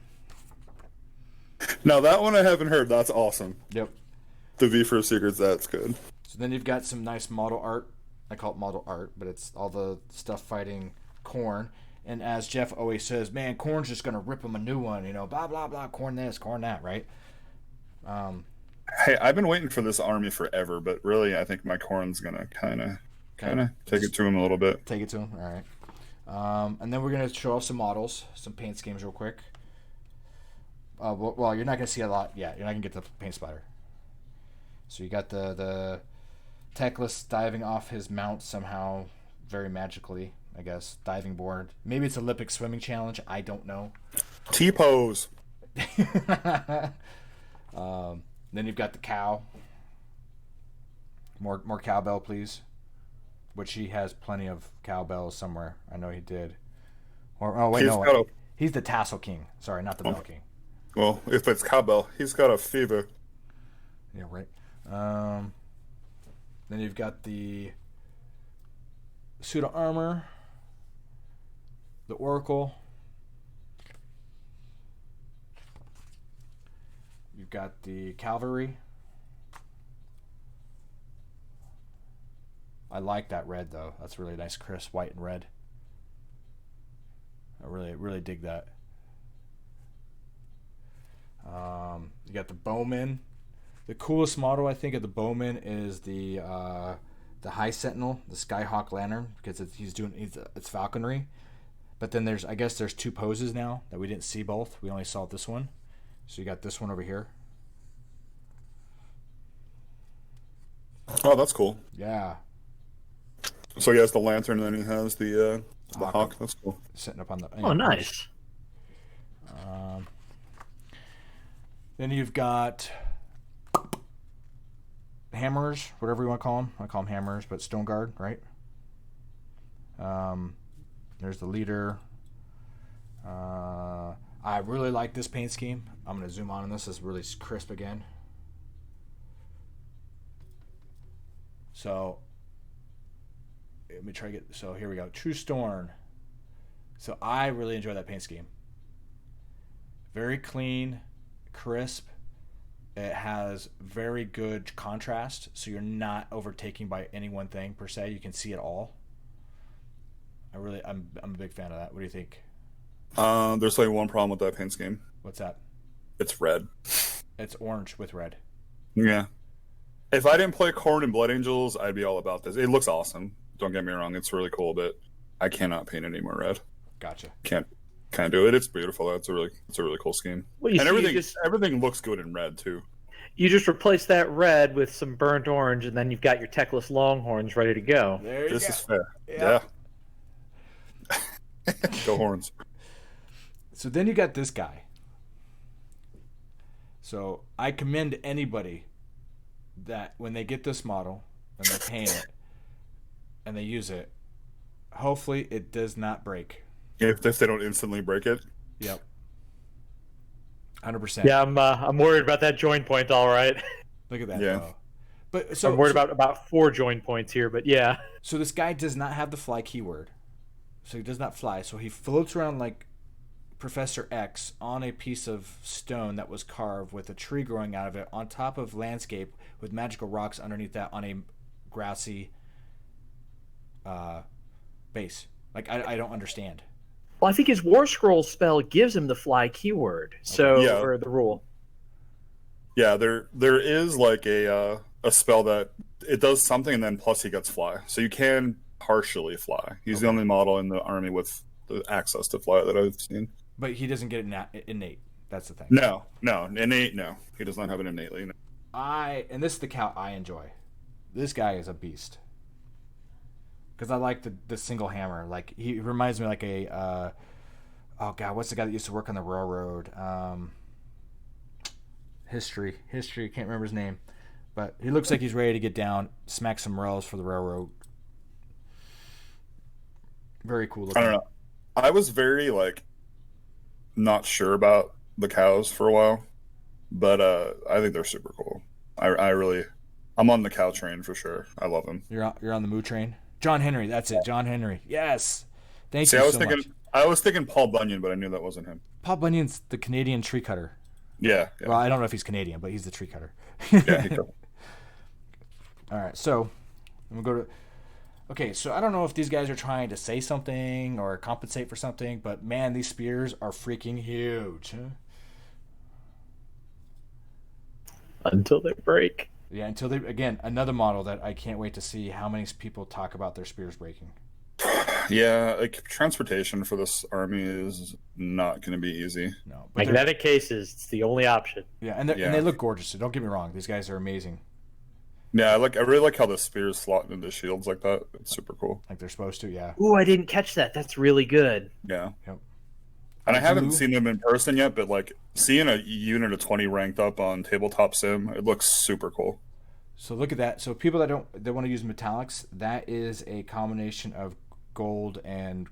that one I haven't heard. That's awesome. Yep. The V for Secrets, that's good. So then you've got some nice model art. I call it model art, but it's all the stuff fighting Khorne. And as Jeff always says, man, Khorne's just going to rip him a new one, you know, blah, blah, blah, Khorne this, Khorne that, right? Hey, I've been waiting for this army forever, but really I think my Khorne's going to kind of take it to him a little bit. Take it to him, all right. And then we're going to show off some models, some paint schemes real quick. Well, you're not going to see a lot yet. You're not going to get the paint splatter. So you got the Teclis diving off his mount somehow, very magically, I guess. Diving board. Maybe it's Olympic swimming challenge. I don't know. T-pose. Then you've got the cow. More cowbell, please. Which he has plenty of cowbells somewhere. I know he did. He's the tassel king. Sorry, not the bell king. Well, if it's cowbell, he's got a fever. Yeah, right. Then you've got the suit of armor. the Oracle. You've got the Cavalry. I like that red though. That's really nice, crisp white and red. I really dig that. You got the Bowman. The coolest model I think of the Bowman is the High Sentinel, the Skyhawk Lantern, because it's falconry. But then I guess there's two poses now that we didn't see both. We only saw this one. So you got this one over here. Oh, that's cool. Yeah. So he has the lantern, and then he has the hawk. That's cool. Sitting up on the. Oh, nice. Then you've got hammers, whatever you want to call them. I call them hammers, but Stone Guard, right? There's the leader. I really like this paint scheme. I'm going to zoom on this. It's really crisp again. So, let me try to get... So, here we go. True Storm. So, I really enjoy that paint scheme. Very clean, crisp. It has very good contrast, so you're not overtaken by any one thing, per se. You can see it all. I'm a big fan of that. What do you think? There's only one problem with that paint scheme. What's that? It's red. It's orange with red. Yeah. If I didn't play Khorne and Blood Angels, I'd be all about this. It looks awesome. Don't get me wrong. It's really cool, but I cannot paint any more red. Gotcha. Can't do it. It's beautiful. It's a really cool scheme. Well, and everything looks good in red too. You just replace that red with some burnt orange, and then you've got your Techless Longhorns ready to go. There you go. This is fair. Yep. Yeah. Go Horns. So then you got this guy. So I commend anybody that when they get this model and they paint it and they use it, hopefully it does not break. If they don't instantly break it. Yep. 100%. Yeah, I'm worried about that joint point. All right. Look at that. Yeah. Though. But so I'm worried about 4 joint points here, but yeah. So this guy does not have the fly keyword. So he does not fly. So he floats around like Professor X on a piece of stone that was carved with a tree growing out of it on top of landscape with magical rocks underneath that on a grassy base. Like, I don't understand. Well, I think his War Scroll spell gives him the fly keyword. So, Yeah. or the rule. Yeah, there is like a spell that it does something and then plus he gets fly. So you can partially fly. He's the only model in the army with the access to fly that I've seen. But he doesn't get it innate. That's the thing. No, innate. No, he does not have it innately. No. And this is the cow I enjoy. This guy is a beast. Because I like the single hammer. Like he reminds me like a oh god, what's the guy that used to work on the railroad? History. Can't remember his name, but he looks like he's ready to get down, smack some rails for the railroad. Very cool looking. I don't know. I was very not sure about the cows for a while, but I think they're super cool. I'm on the cow train for sure. I love them. You're on the moo train. John Henry, that's it. John Henry. Yes. Thank you so much. I was thinking Paul Bunyan, but I knew that wasn't him. Paul Bunyan's the Canadian tree cutter. Yeah. Well, I don't know if he's Canadian, but he's the tree cutter. Yeah, he could. All right, so I'm gonna go to. Okay, so I don't know if these guys are trying to say something or compensate for something, but man, these spears are freaking huge. Until they break. Yeah, until they again another model that I can't wait to see how many people talk about their spears breaking. Yeah, transportation for this army is not going to be easy. No, but Magnetic cases, it's the only option. Yeah, and they look gorgeous. So don't get me wrong; these guys are amazing. Yeah, I really like how the spears slot into shields like that. It's super cool. Like they're supposed to. Yeah. Ooh, I didn't catch that. That's really good. Yeah. Yep. And I haven't seen them in person yet, but seeing a unit of 20 ranked up on Tabletop Sim, it looks super cool. So look at that. So people that want to use metallics, that is a combination of gold and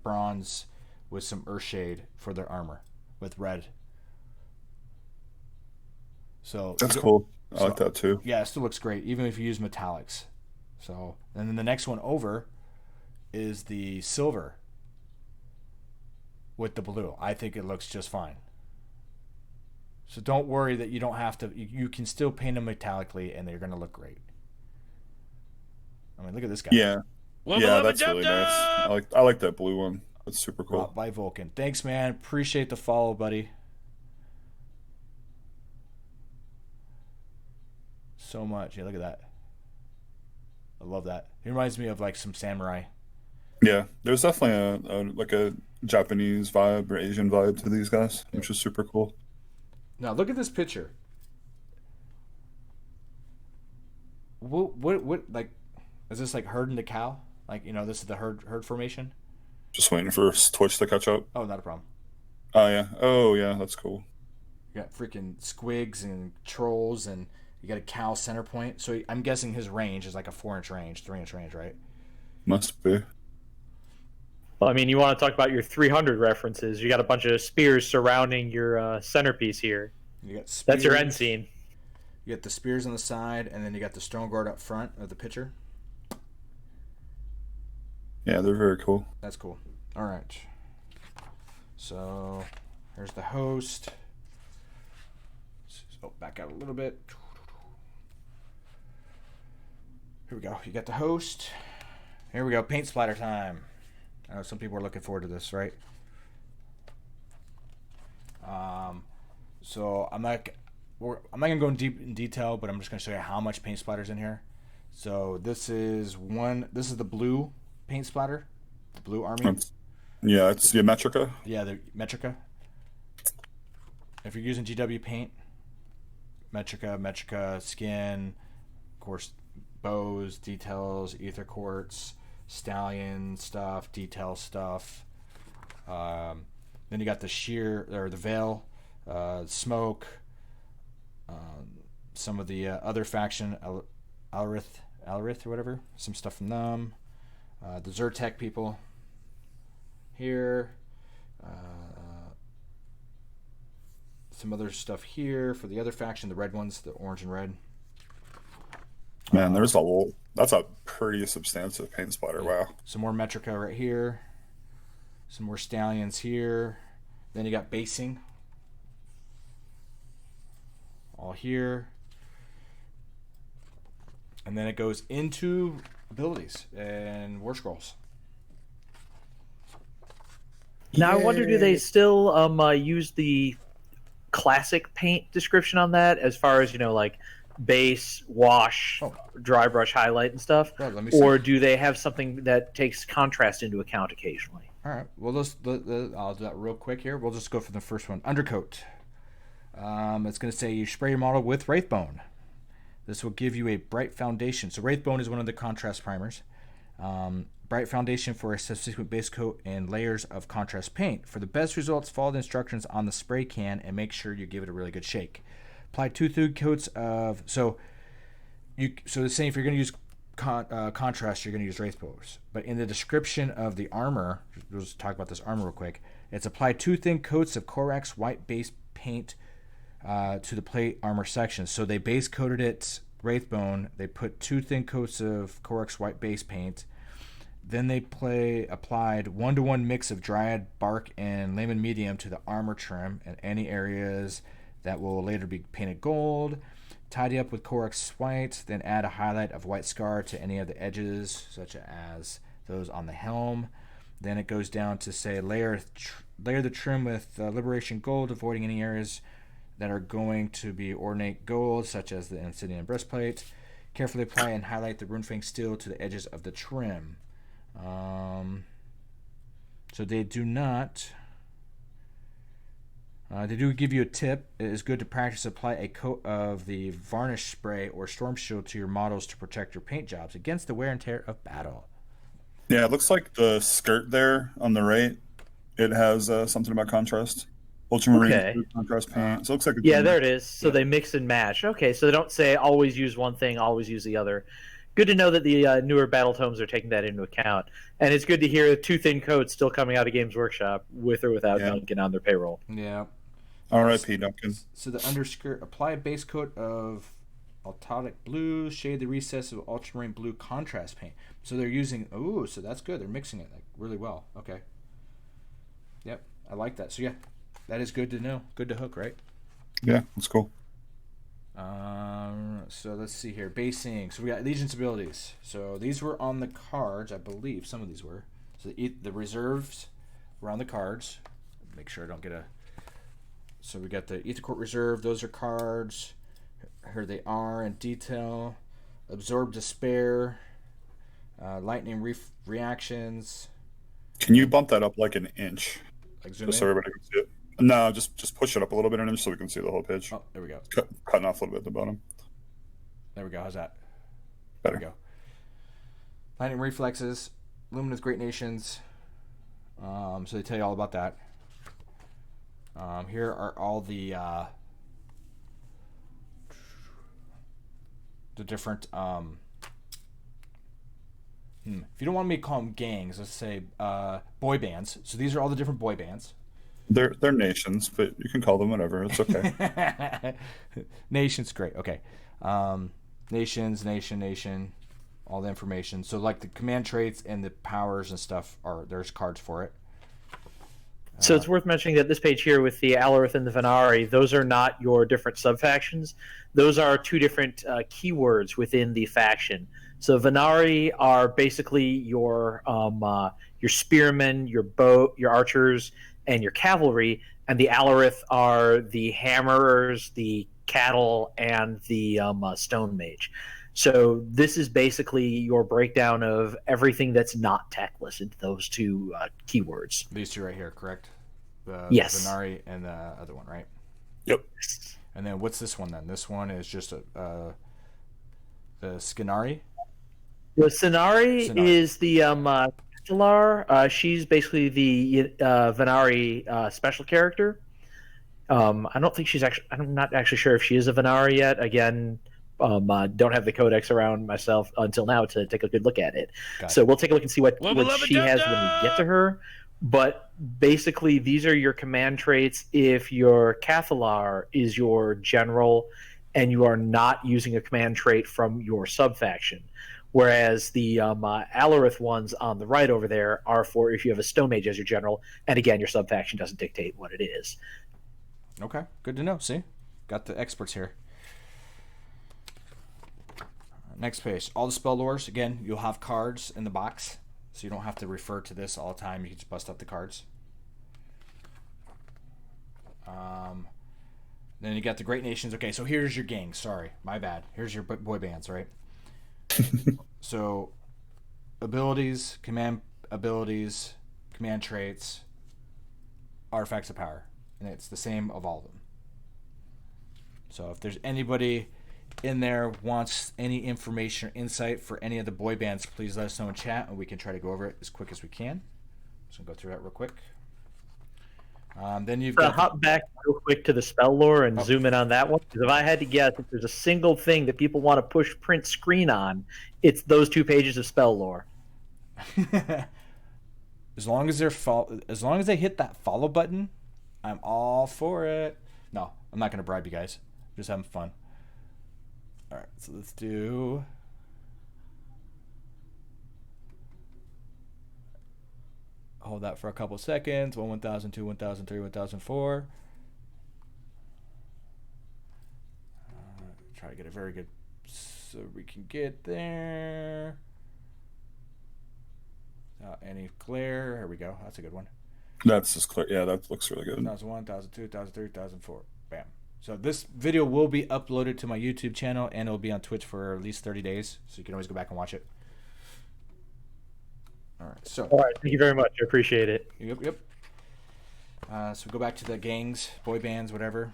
bronze with some Earthshade for their armor with red. So that's cool. I like that too. Yeah, it still looks great, even if you use metallics. So, and then the next one over is the silver. with the blue. I think it looks just fine. So don't worry that you don't have to. You can still paint them metallically, and they're going to look great. I mean, look at this guy. Yeah, Wubba yeah, lubba that's dub really nice. dub. I like that blue one. That's super cool. Rob by Vulcan. Thanks, man. Appreciate the follow, buddy. So much. Yeah, look at that. I love that. It reminds me of like some samurai. Yeah, there's definitely a Japanese vibe or Asian vibe to these guys, which is super cool. Now look at this picture. What like is this like herding the cow? Like, this is the herd formation? Just waiting for Twitch to catch up. Oh, not a problem. Oh yeah, that's cool. You got freaking squigs and trolls, and you got a cow center point. So I'm guessing his range is like a 4-inch range, 3-inch range, right? Must be. Well, I mean, you want to talk about your 300 references. You got a bunch of spears surrounding your centerpiece here. You got spears. That's your end scene. You got the spears on the side, and then you got the stone guard up front of the pitcher. Yeah, they're very cool. That's cool. All right. So here's the host. Oh, back out a little bit. Here we go. You got the host. Here we go. Paint splatter time. I know some people are looking forward to this, right? So I'm not gonna go in detail, but I'm just gonna show you how much paint splatter's in here. So this is the blue paint splatter, the blue army. It's the Metrica. Yeah, the Metrica. If you're using GW paint, Metrica, skin, of course, bows, details, ether quartz, stallion stuff, detail stuff. Then you got the sheer or the veil, smoke. Some of the other faction, Alrith or whatever. Some stuff from them. The Zyrtec people. Here. Some other stuff here for the other faction, the red ones, the orange and red. Man, that's a pretty substantive paint splatter. Yeah. Wow. Some more Metrica right here. Some more stallions here. Then you got basing. All here. And then it goes into abilities and war scrolls. Now, I wonder, do they Yay. still use the classic paint description on that, as far as, like base, wash, dry brush, highlight, and stuff? Well, let me see. Or do they have something that takes contrast into account occasionally? All right. Well, I'll do that real quick here. We'll just go for the first one. Undercoat. It's going to say you spray your model with Wraithbone. This will give you a bright foundation. So Wraithbone is one of the contrast primers. Bright foundation for a subsequent base coat and layers of contrast paint. For the best results, follow the instructions on the spray can and make sure you give it a really good shake. Apply 2 thick coats of so the same. If you're going to use contrast, you're going to use Wraithbones. But in the description of the armor, we'll just talk about this armor real quick. It's apply 2 thin coats of Corax white base paint to the plate armor section. So they base coated it Wraithbone. They put 2 thin coats of Corax white base paint. Then they applied 1-to-1 mix of Dryad bark and lemon medium to the armor trim and any areas that will later be painted gold. Tidy up with Corax white, then add a highlight of white scar to any of the edges, such as those on the helm. Then it goes down to say layer the trim with Liberation Gold, avoiding any areas that are going to be ornate gold, such as the Obsidian breastplate. Carefully apply and highlight the Runefang steel to the edges of the trim. So they do not. They do give you a tip. It is good to practice apply a coat of the varnish spray or storm shield to your models to protect your paint jobs against the wear and tear of battle. Yeah, it looks like the skirt there on the right, it has something about contrast. Ultramarine contrast paint. So it looks like there it is. So they mix and match. Okay, so they don't say always use one thing, always use the other. Good to know that the newer battle tomes are taking that into account. And it's good to hear 2 thin coats still coming out of Games Workshop with or without Duncan on their payroll. Yeah. R.I.P. Duncan. So the underskirt, apply a base coat of Altonic Blue, shade the recess of Ultramarine Blue contrast paint. So they're using, so that's good. They're mixing it like really well. Okay. Yep. I like that. So yeah, that is good to know. Good to hook, right? Yeah, that's cool. So let's see here. Basing. So we got Legion's abilities. So these were on the cards, I believe. Some of these were. So the reserves were on the cards. Make sure I don't get a... So we got the Ether Court Reserve. Those are cards. Here they are in detail. Absorb Despair. Lightning reactions. Can you bump that up like an inch? Like zoom Just in? so everybody can see it. No, just push it up a little bit an inch so we can see the whole page. Oh, there we go. Cutting off a little bit at the bottom. There we go. How's that? Better. There we go. Lightning reflexes. Lumineth Great Nations. So they tell you all about that. Here are all the different... If you don't want me to call them gangs, let's say boy bands. So these are all the different boy bands. They're nations, but you can call them whatever. It's okay. Nations, great. Okay. Nations, nation, all the information. So like the command traits and the powers and stuff there's cards for it. So it's worth mentioning that this page here with the Alarith and the Venari, those are not your different sub-factions. Those are two different keywords within the faction. So Venari are basically your spearmen, your bow, your archers, and your cavalry, and the Alarith are the hammerers, the cattle, and the stone mage. So this is basically your breakdown of everything that's not techless into those two keywords. These two right here, correct? Yes. The Venari and the other one, right? Yep. And then what's this one then? This one is just the Skinari? The Sinari is the Katalar. She's basically the Venari special character. I don't think she's actually... I'm not actually sure if she is a Venari yet. Again... don't have the codex around myself until now to take a good look at it. So we'll take a look and see what she has when we get to her. But basically, these are your command traits if your Cathalar is your general and you are not using a command trait from your subfaction. Whereas the Alarith ones on the right over there are for if you have a Stone Mage as your general, and again, your subfaction doesn't dictate what it is. Okay, good to know. See? Got the experts here. Next page. All the spell lores. Again, you'll have cards in the box, so you don't have to refer to this all the time. You can just bust up the cards. Then you got the Great Nations. Okay, so here's your gang. Sorry, my bad. Here's your boy bands, right? So, abilities, command traits, artifacts of power. And it's the same of all of them. So if there's anybody in there wants any information or insight for any of the boy bands, please let us know in chat and we can try to go over it as quick as we can. Just gonna go through that real quick. Then you've got hop back real quick to the spell lore and zoom in on that one, because if I had to guess, if there's a single thing that people want to push print screen on, it's those 2 pages of spell lore. As long as they hit that follow button, I'm all for it. No, I'm not gonna bribe you guys. I'm just having fun. All right, so let's do. Hold that for a couple seconds. 1000, 2, 1003, 1004. Try to get it very good so we can get there. Without any glare. Here we go. That's a good one. That's just clear. Yeah, that looks really good. 1001, 1002, 1003, 1004. Bam. So this video will be uploaded to my YouTube channel and it'll be on Twitch for at least 30 days. So you can always go back and watch it. All right. Thank you very much. I appreciate it. Yep. So we go back to the gangs, boy bands, whatever.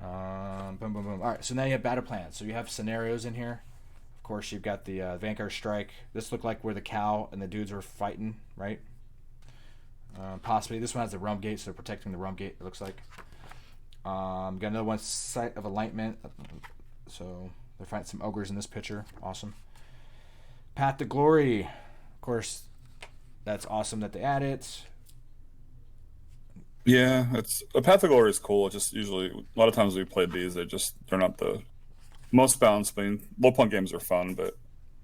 Boom. All right. So now you have battle plans. So you have scenarios in here. Of course, you've got the Vanguard Strike. This looked like where the cow and the dudes were fighting, right? Possibly. This one has the Realm Gate, so they're protecting the Realm Gate, it looks like. Got another one, Sight of Alignment. So they're fighting some ogres in this picture. Awesome. Path to Glory. Of course, that's awesome that they add it. Yeah, it's a Path of Glory is cool. It's just usually a lot of times we played these, they're not the most balanced. I mean, low point games are fun, but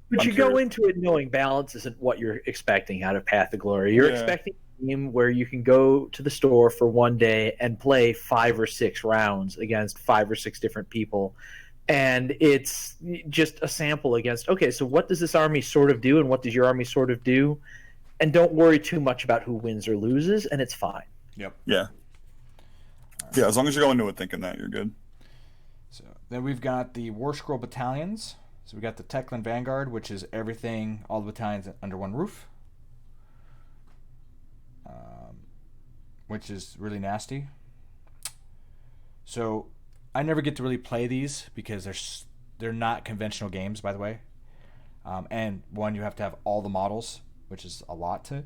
you go into it knowing balance isn't what you're expecting out of Path of Glory. You're expecting game where you can go to the store for one day and play 5 or 6 rounds against 5 or 6 different people. And it's just a sample against, okay, so what does this army sort of do and what does your army sort of do? And don't worry too much about who wins or loses, and it's fine. Yep. Yeah. Yeah, as long as you're going into it thinking that, you're good. So then we've got the War Scroll battalions. So we got the Techland Vanguard, which is everything, all the battalions under one roof, which is really nasty. So I never get to really play these because they're not conventional games, by the way. And one, you have to have all the models, which is a lot to.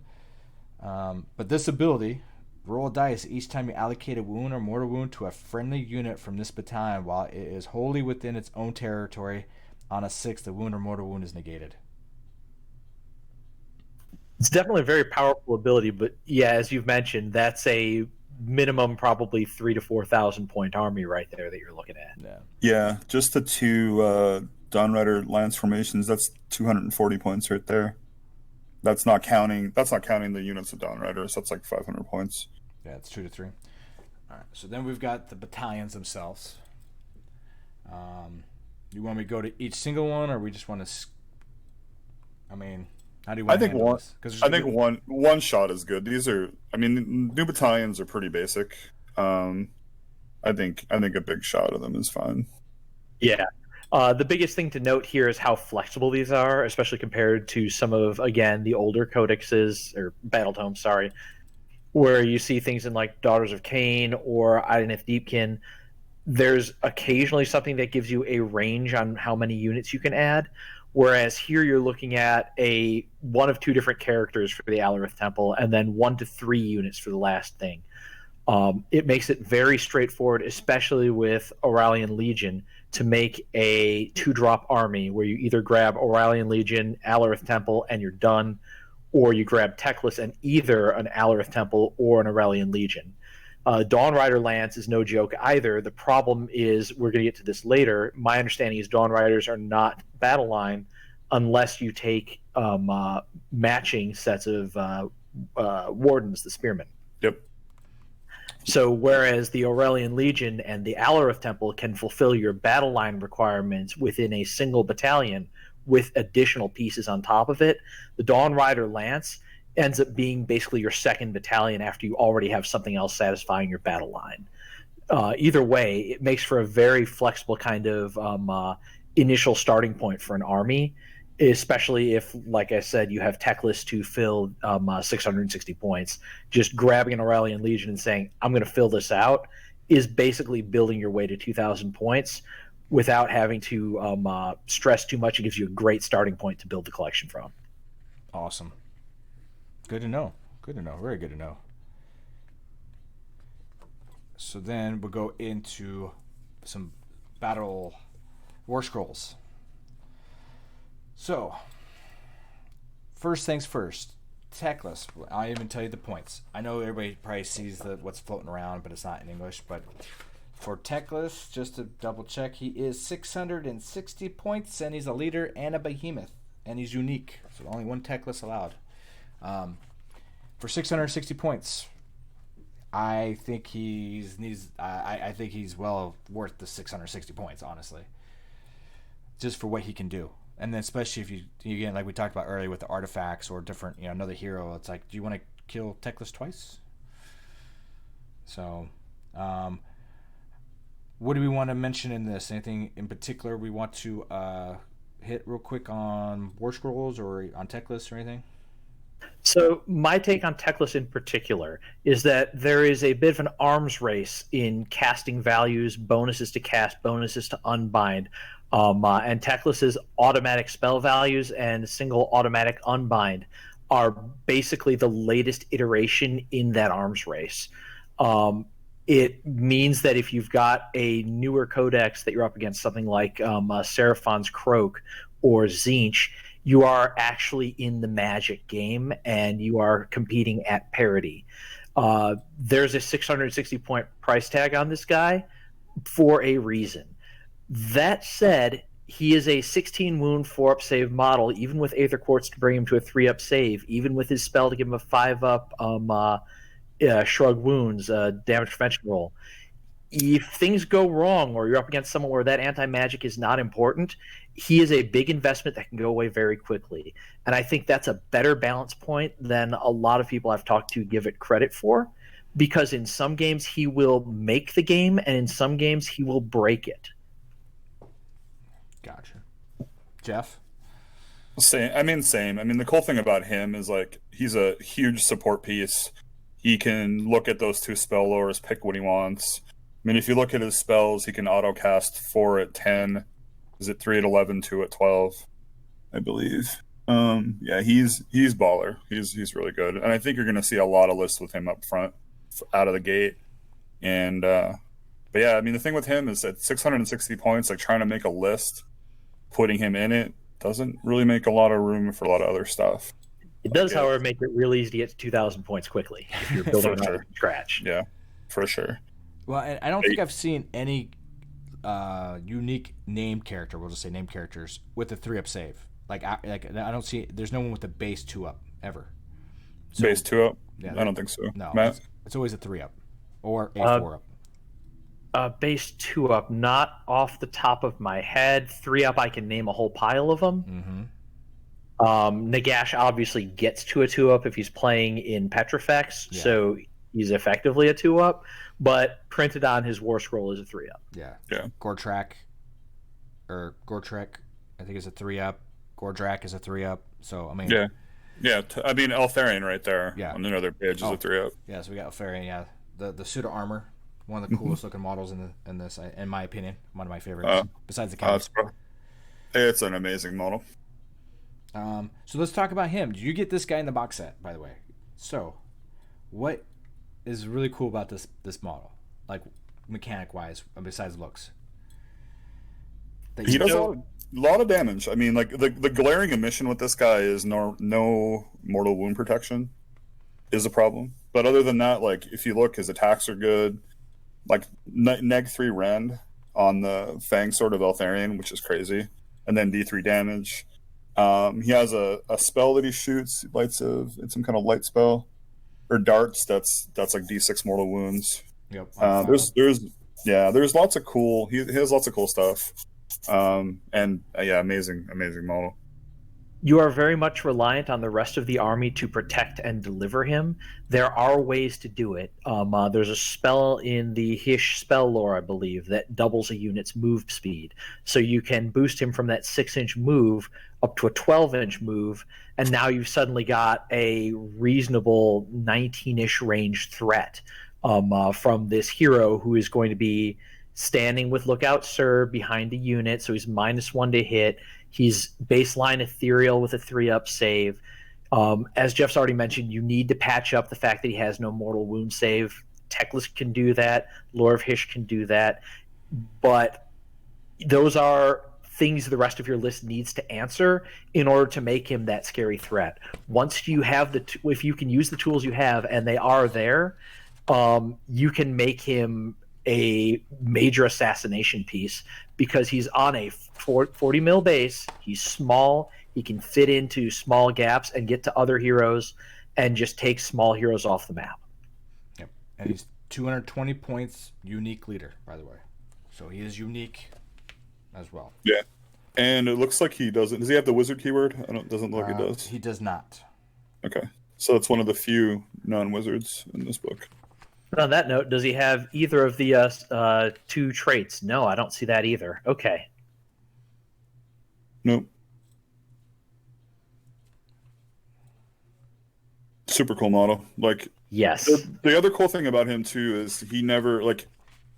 But this ability, roll a dice each time you allocate a wound or mortal wound to a friendly unit from this battalion while it is wholly within its own territory. On a 6, the wound or mortal wound is negated. It's definitely a very powerful ability, but yeah, as you've mentioned, that's a minimum probably 3,000 to 4,000 point army right there that you're looking at. Yeah, just the 2 Dawn Rider Lance formations. That's 240 points right there. That's not counting the units of Dawn Riders. That's like 500 points. Yeah, it's 2 to 3. All right. So then we've got the battalions themselves. You want me to go to each single one, or we just want to? How do you want? I think one shot is good. These are, new battalions are pretty basic. I think a big shot of them is fine. Yeah. The biggest thing to note here is how flexible these are, especially compared to some of, again, the older codexes, or battle tomes, sorry, where you see things in like Daughters of Cain or Idoneth Deepkin. There's occasionally something that gives you a range on how many units you can add, whereas here you're looking at a one of 2 different characters for the Alarith Temple and then 1 to 3 units for the last thing. It makes it very straightforward, especially with Aurelian Legion, to make a 2-drop army where you either grab Aurelian Legion, Alarith Temple, and you're done, or you grab Teclis and either an Alarith Temple or an Aurelian Legion. Dawn Rider Lance is no joke either. The problem is, we're going to get to this later, my understanding is Dawn Riders are not battle line unless you take matching sets of Wardens, the Spearmen. Yep. So whereas the Aurelian Legion and the Alarith Temple can fulfill your battle line requirements within a single battalion with additional pieces on top of it, the Dawn Rider Lance ends up being basically your second battalion after you already have something else satisfying your battle line. Either way, it makes for a very flexible kind of initial starting point for an army, especially if, like I said, you have Teclis to fill 660 points. Just grabbing an Aurelian Legion and saying, I'm going to fill this out, is basically building your way to 2,000 points without having to stress too much. It gives you a great starting point to build the collection from. Awesome. Good to know. Good to know. Very good to know. So then we'll go into some battle war scrolls. So, first things first. Teclis. I'll even tell you the points. I know everybody probably sees what's floating around, but it's not in English. But for Teclis, just to double check, he is 660 points, and he's a leader and a behemoth, and he's unique. So only one Teclis allowed. For 660 points, I think I think he's well worth the 660 points, honestly. Just for what he can do. And then especially if you again, like we talked about earlier with the artifacts or different, another hero, it's like, do you want to kill Teclis twice? So, what do we want to mention in this? Anything in particular we want to hit real quick on War Scrolls or on Teclis or anything? So my take on Teclis in particular is that there is a bit of an arms race in casting values, bonuses to cast, bonuses to unbind. And Teclis's automatic spell values and single automatic unbind are basically the latest iteration in that arms race. It means that if you've got a newer codex that you're up against, something like Seraphon's Croak or Tzeentch, you are actually in the Magic game and you are competing at parity. There's a 660 point price tag on this guy for a reason. That said, he is a 16 wound 4-up save model, even with Aether Quartz to bring him to a 3-up save, even with his spell to give him a 5-up shrug wounds damage prevention roll. If things go wrong or you're up against someone where that anti-magic is not important, he is a big investment that can go away very quickly. And I think that's a better balance point than a lot of people I've talked to give it credit for, because in some games he will make the game and in some games he will break it. Gotcha. Jeff? Same. I mean, the cool thing about him is like he's a huge support piece. He can look at those 2 spell lores, pick what he wants. I mean, if you look at his spells, he can auto cast 4 at 10. Is it 3 at 11, 2 at 12? I believe. Yeah, he's baller. He's really good, and I think you're going to see a lot of lists with him up front, out of the gate. And but yeah, I mean, the thing with him is at 660 points, like trying to make a list, putting him in it doesn't really make a lot of room for a lot of other stuff. It does, however, make it real easy to get to 2,000 points quickly if you're building it from scratch. Yeah, for sure. Well, and I don't think I've seen any unique named character. We'll just say named characters with a 3-up save. Like I don't see. There's no one with a base 2-up ever. So, base 2-up? Yeah, I don't think so. No, Matt? it's always a 3-up or a 4-up. Base 2-up, not off the top of my head. 3-up, I can name a whole pile of them. Mm-hmm. Nagash obviously gets to a 2-up if he's playing in Petrifex, so he's effectively a 2-up. But printed on his war scroll is a 3-up. Yeah. Yeah. Gortrek, I think is a 3-up. Gordrak is a 3-up. So I mean. Yeah. Yeah. I mean, Eltharion right there. Yeah. On another page is a 3-up. Yeah. So we got Eltharion. Yeah. The suit of armor, one of the coolest looking models in this, in my opinion, one of my favorites. Besides the cap. It's an amazing model. So let's talk about him. Did you get this guy in the box set, by the way? So, what is really cool about this model, like mechanic wise, besides looks? He does a lot of damage. I mean, like the glaring omission with this guy is no mortal wound protection is a problem. But other than that, like if you look, his attacks are good. Like neg 3 rend on the Fang Sword of Eltharion, which is crazy, and then D3 damage. He has a spell that he shoots, it's some kind of light spell. Or darts, that's like D6 mortal wounds. Yep. There's lots of cool. He has lots of cool stuff. Amazing model. You are very much reliant on the rest of the army to protect and deliver him. There are ways to do it. There's a spell in the Hish spell lore, I believe, that doubles a unit's move speed. So you can boost him from that 6-inch move up to a 12-inch move, and now you've suddenly got a reasonable 19-ish range threat from this hero who is going to be standing with Lookout Sir behind a unit, so he's -1 to hit. He's baseline ethereal with a 3-up save. As Jeff's already mentioned, you need to patch up the fact that he has no mortal wound save. Teclis can do that. Lore of Hish can do that. But those are things the rest of your list needs to answer in order to make him that scary threat. Once you have if you can use the tools you have and they are there, you can make him a major assassination piece because he's on a 40 mil base. He's small. He can fit into small gaps and get to other heroes and just take small heroes off the map. Yep. And he's 220 points unique leader, by the way. So he is unique as well. Yeah. And it looks like he doesn't. Does he have the wizard keyword? Doesn't look like he does. He does not. Okay. So it's one of the few non-wizards in this book. But on that note, does he have either of the 2 traits? No, I don't see that either. Okay. Nope. Super cool model. Like, yes. The other cool thing about him too is he never, like,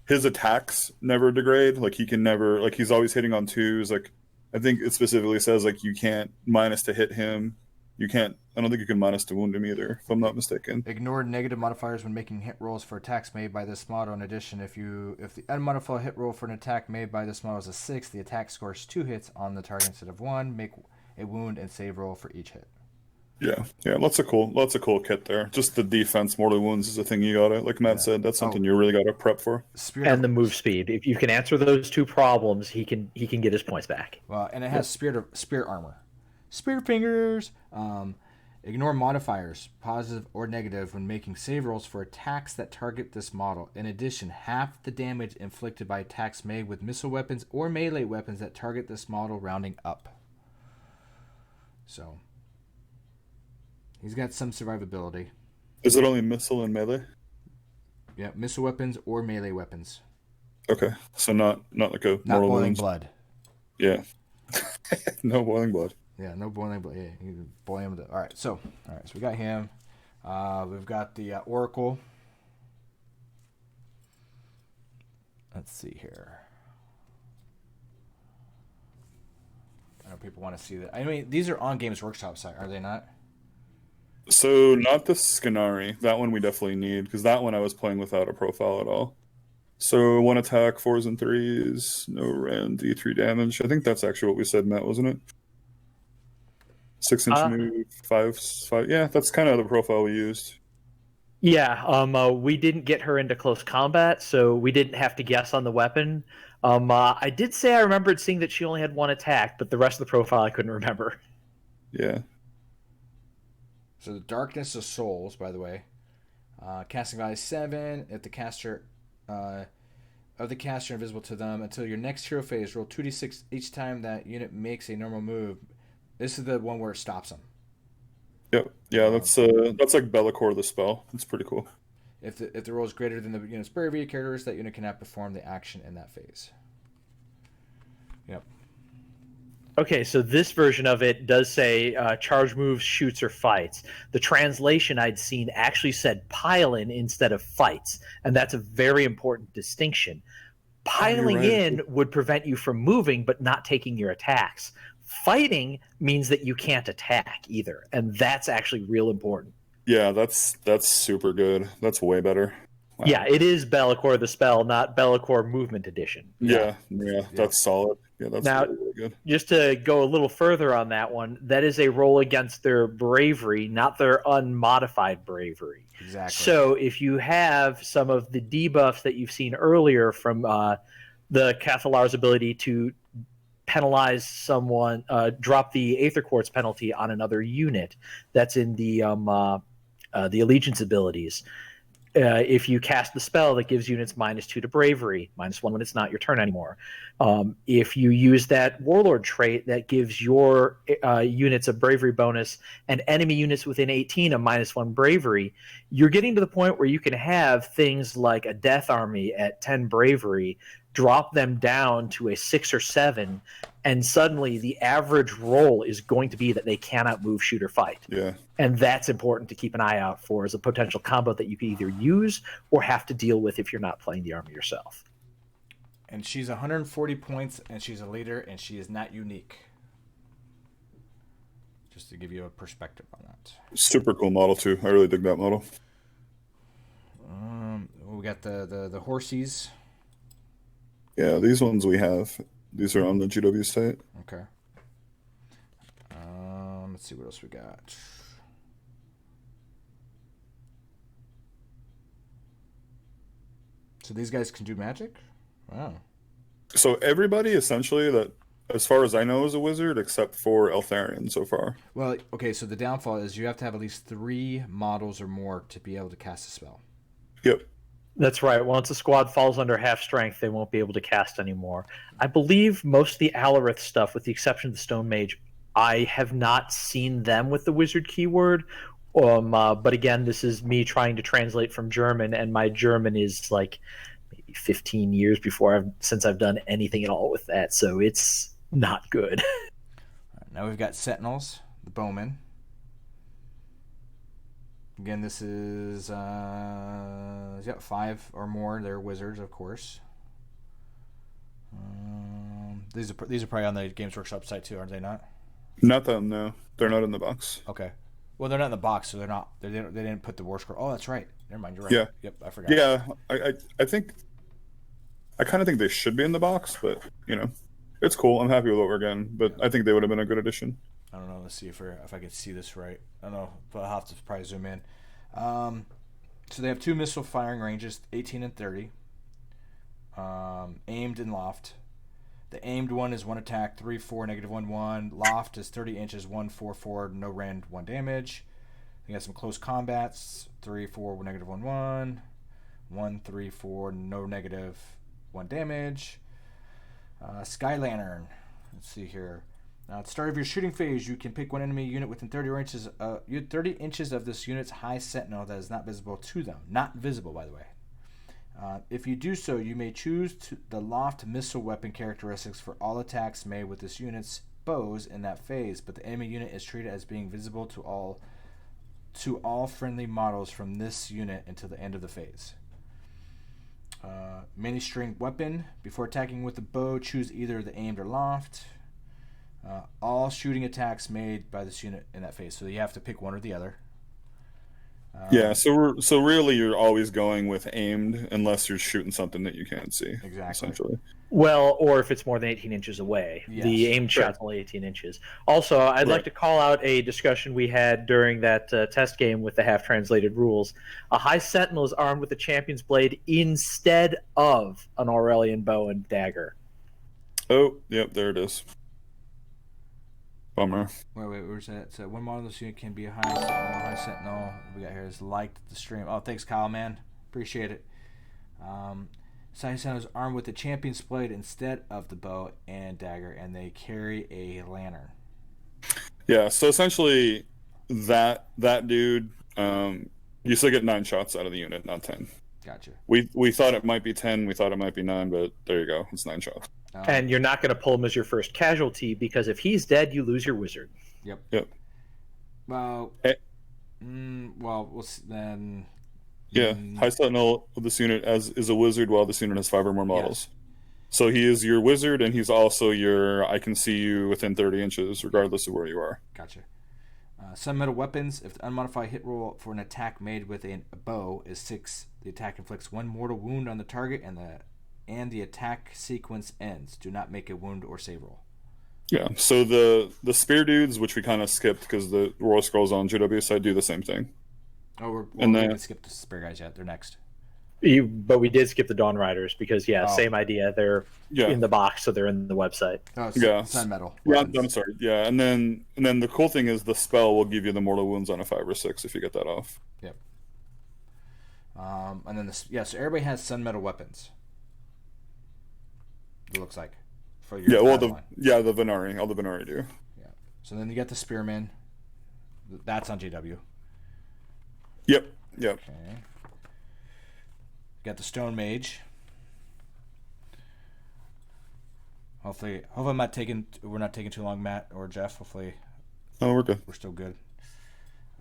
his attacks never degrade. Like, he can never, like, he's always hitting on 2s. Like, I think it specifically says, like, you can't -to hit him. You can't, I don't think you can -to wound him either, if I'm not mistaken. Ignore negative modifiers when making hit rolls for attacks made by this model. In addition, if the unmodified hit roll for an attack made by this model is a 6, the attack scores 2 hits on the target instead of 1. Make a wound and save roll for each hit. Yeah, lots of cool kit there. Just the defense, mortal wounds is a thing you gotta, like Matt said, that's something you really gotta prep for. Spirit And of, the move speed. If you can answer those two problems, he can get his points back. well, and it has spirit armor, spirit fingers. Ignore modifiers, positive or negative, when making save rolls for attacks that target this model. In addition, half the damage inflicted by attacks made with missile weapons or melee weapons that target this model, rounding up. So, he's got some survivability. Is it only missile and melee? Yeah, missile weapons or melee weapons. Okay, so not like a Not mortal boiling wounds. blood. Yeah. No boiling blood. Yeah, no boiling blood. Yeah, you can boil him. All right, so we got him. We've got the Oracle. Let's see here. I know people want to see that. I mean, these are on Games Workshop site, are they not? So not the Skinari. That one we definitely need, because that one I was playing without a profile at all. So 1 attack, 4s and 3s, no rend, D3 damage. I think that's actually what we said, Matt, wasn't it? 6-inch move, 5. Yeah, that's kind of the profile we used. Yeah, we didn't get her into close combat, so we didn't have to guess on the weapon. I did say I remembered seeing that she only had 1 attack, but the rest of the profile I couldn't remember. Yeah. So the Darkness of Souls, by the way, casting value 7. If the caster of the caster invisible to them until your next hero phase, roll 2d6 each time that unit makes a normal move. This is the one where it stops them. Yep. Yeah, that's like Bellicor the spell. It's pretty cool. If the roll is greater than the unit's bravery characters, that unit cannot perform the action in that phase. Yep. Okay, so this version of it does say charge moves, shoots, or fights. The translation I'd seen actually said pile-in instead of fights, and that's a very important distinction. Piling in would prevent you from moving but not taking your attacks. Fighting means that you can't attack either, and that's actually real important. Yeah, that's super good. That's way better. Wow. Yeah, it is Bellicor the spell, not Bellicor Movement Edition. Yeah, that's solid. Yeah, that's now, really good. Just to go a little further on that one, that is a roll against their bravery, not their unmodified bravery. Exactly. So if you have some of the debuffs that you've seen earlier from the Cathalar's ability to penalize someone, drop the Aether Quartz penalty on another unit, that's in the Allegiance abilities. If you cast the spell that gives units -2 to bravery, -1 when it's not your turn anymore. If you use that warlord trait that gives your units a bravery bonus and enemy units within 18 a -1 bravery, you're getting to the point where you can have things like a death army at 10 bravery, drop them down to a 6 or 7, and suddenly the average roll is going to be that they cannot move, shoot, or fight. Yeah. And that's important to keep an eye out for as a potential combo that you can either use or have to deal with if you're not playing the army yourself. And she's 140 points, and she's a leader, and she is not unique. Just to give you a perspective on that. Super cool model, too. I really dig that model. We got the horsies. Yeah, these ones we have. These are on the GW site. Okay. Let's see what else we got. So these guys can do magic? Wow. So everybody essentially that, as far as I know, is a wizard except for Eltharion so far. Well, okay, so the downfall is you have to have at least 3 models or more to be able to cast a spell. Yep. That's right. Once a squad falls under half strength, they won't be able to cast anymore. I believe most of the Alarith stuff, with the exception of the Stone Mage, I have not seen them with the wizard keyword. But again, this is me trying to translate from German, and my German is like maybe 15 years since I've done anything at all with that, so it's not good. All right, now we've got Sentinels, the Bowmen. Again, this is 5 or more. They're wizards, of course. These are probably on the Games Workshop site too, aren't they not? Not them, no. They're not in the box. Okay. Well, they're not in the box, so they're not. They didn't put the war scroll. Oh, that's right. Never mind. You're right. Yeah. Yep. I forgot. Yeah. I think. I kind of think they should be in the box, but it's cool. I'm happy with what we're getting, but I think they would have been a good addition. I don't know. Let's see if I can see this right. I don't know, but I'll have to probably zoom in. So they have 2 missile firing ranges, 18 and 30. Aimed and loft. The aimed one is 1 attack, 3/4, -1/1. Loft is 30 inches, 1/4/4, no rend, 1 damage. You got some close combats, 3/4, -1/1. 1/3/4, no negative, 1 damage. Sky Lantern. Let's see here. At the start of your shooting phase, you can pick one enemy unit within 30 inches of this unit's high sentinel that is not visible to them. Not visible, by the way. If you do so, you may choose the loft missile weapon characteristics for all attacks made with this unit's bows in that phase, but the enemy unit is treated as being visible to all friendly models from this unit until the end of the phase. Mini string weapon. Before attacking with the bow, choose either the aimed or loft. All shooting attacks made by this unit in that phase. So you have to pick one or the other. Yeah, so really you're always going with aimed unless you're shooting something that you can't see. Exactly. Essentially. Well, or if it's more than 18 inches away. Yes. The aimed shot's only 18 inches. Also, I'd like to call out a discussion we had during that test game with the half-translated rules. A High Sentinel is armed with a Champion's Blade instead of an Aurelian Bow and Dagger. Oh, yep, there it is. Bummer. Wait, where's that? So one model of this unit can be a high sentinel. We got here is liked the stream. Oh, thanks, Kyle, man. Appreciate it. High Sentinel is armed with the Champion's Blade instead of the bow and dagger, and they carry a lantern. Yeah, so essentially that dude, you still get 9 shots out of the unit, not 10. Gotcha. We thought it might be 10, we thought it might be 9, but there you go. It's 9 shots. And you're not going to pull him as your first casualty because if he's dead, you lose your wizard. Yep. Well, we'll see, then. Yeah, High Sentinel of this unit is a wizard while this unit has 5 or more models. Yes. So he is your wizard, and he's also your I can see you within 30 inches, regardless of where you are. Gotcha. Some metal weapons. If the unmodified hit roll for an attack made with a bow is 6, the attack inflicts 1 mortal wound on the target, and the attack sequence ends. Do not make a wound or save roll. Yeah, so the spear dudes, which we kind of skipped because the Royal Scrolls on GW side do the same thing. Oh, we haven't skipped the spear guys yet. They're next. But we did skip the Dawn Riders because, same idea. They're in the box, so they're in the website. Oh, Sun Metal. Yeah, I'm sorry. Yeah, and then the cool thing is the spell will give you the mortal wounds on a 5 or 6 if you get that off. Yep. And then so everybody has Sun Metal weapons. It looks like. For your the Venari. All the Venari do. Yeah. So then you got the Spearman. That's on GW. Yep. Okay. Got the Stone Mage. Hopefully we're not taking too long, Matt or Jeff. Hopefully. Oh, we're good. We're still good.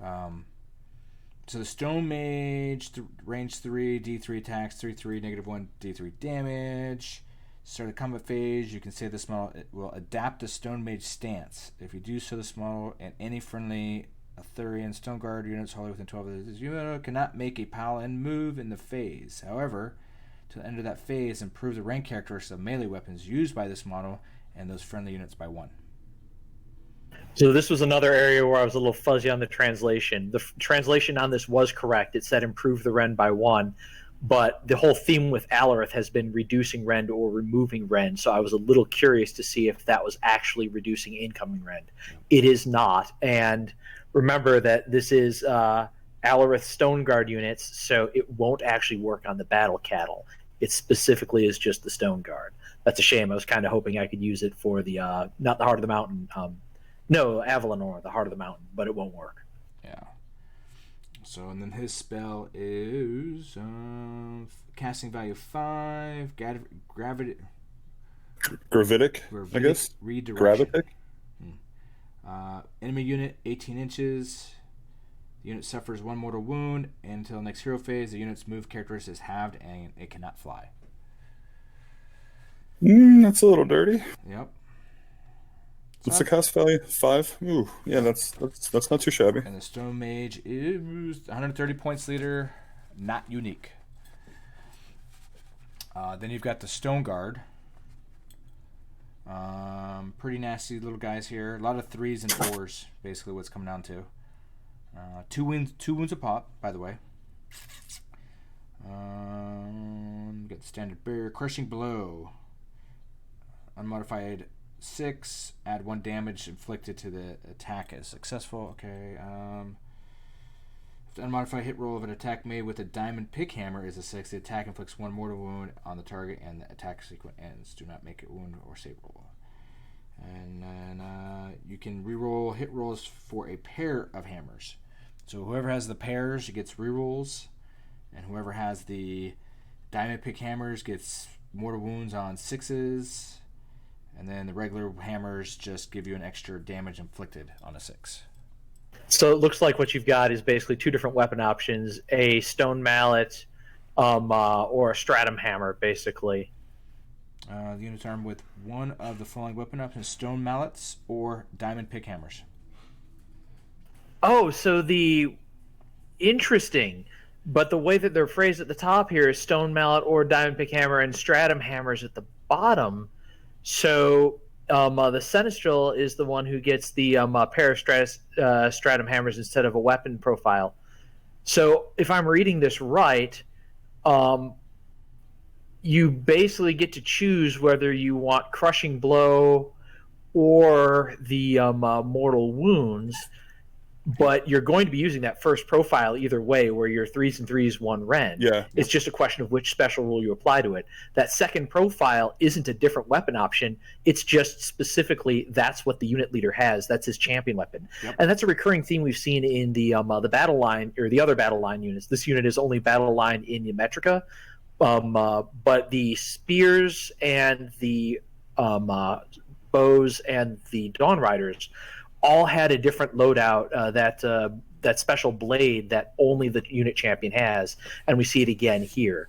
So the Stone Mage, range 3, D3 attacks, 3/3, -1, D3 damage. Start the combat phase. You can say this model will adapt the Stone Mage stance. If you do so, this model and any friendly Arthurian Stone Guard units wholly within 12 of this unit cannot make a paladin move in the phase. However, to the end of that phase, improve the rank characteristics of melee weapons used by this model and those friendly units by 1. So this was another area where I was a little fuzzy on the translation. The translation on this was correct. It said improve the rend by 1, but the whole theme with Alarith has been reducing rend or removing rend. So I was a little curious to see if that was actually reducing incoming rend. It is not, and remember that this is Alarith Stone Guard units, so it won't actually work on the battle cattle. It specifically is just the Stone Guard. That's a shame. I was kind of hoping I could use it for the not the Heart of the Mountain. No, Avalanor, the Heart of the Mountain, but it won't work. Yeah. So, and then his spell is casting value 5, gravitic, I guess. Redirection. Gravitic. Enemy unit 18 inches. The unit suffers 1 mortal wound. Until next hero phase, the unit's move characteristic is halved and it cannot fly. That's a little dirty. Yep. What's the cast value? 5? Ooh, yeah, that's not too shabby. And the Stone Mage is 130 points leader, not unique. Then you've got the Stone Guard. Pretty nasty little guys here. A lot of 3s and 4s, basically what's coming down to. Two wounds a pop, by the way. Got the standard barrier. Crushing blow. Unmodified 6. Add 1 damage inflicted to the attack as successful. Okay. If the unmodified hit roll of an attack made with a diamond pick hammer is a 6, the attack inflicts 1 mortal wound on the target and the attack sequence ends. Do not make a wound or save roll. And then you can reroll hit rolls for a pair of hammers. So whoever has the pairs gets rerolls, and whoever has the diamond pick hammers gets mortal wounds on 6s, and then the regular hammers just give you an extra damage inflicted on a 6. So it looks like what you've got is basically 2 different weapon options: a stone mallet, or a stratum hammer, basically. The unit's armed with one of the following weapon options: stone mallets or diamond pick hammers. Oh, so interesting. But the way that they're phrased at the top here is stone mallet or diamond pick hammer, and stratum hammers at the bottom. So the Sinistral is the one who gets the pair of stratum hammers instead of a weapon profile. So if I'm reading this right, you basically get to choose whether you want crushing blow or the mortal wounds, but you're going to be using that first profile either way, where you're 3s and 3s, 1 rend. Yeah. It's just a question of which special rule you apply to it. That second profile isn't a different weapon option. It's just specifically that's what the unit leader has. That's his champion weapon. Yep. And that's a recurring theme we've seen in the battle line, or the other battle line units. This unit is only battle line in Metrica. But the spears and the bows and the Dawn Riders all had a different loadout, that special blade that only the unit champion has, and we see it again here.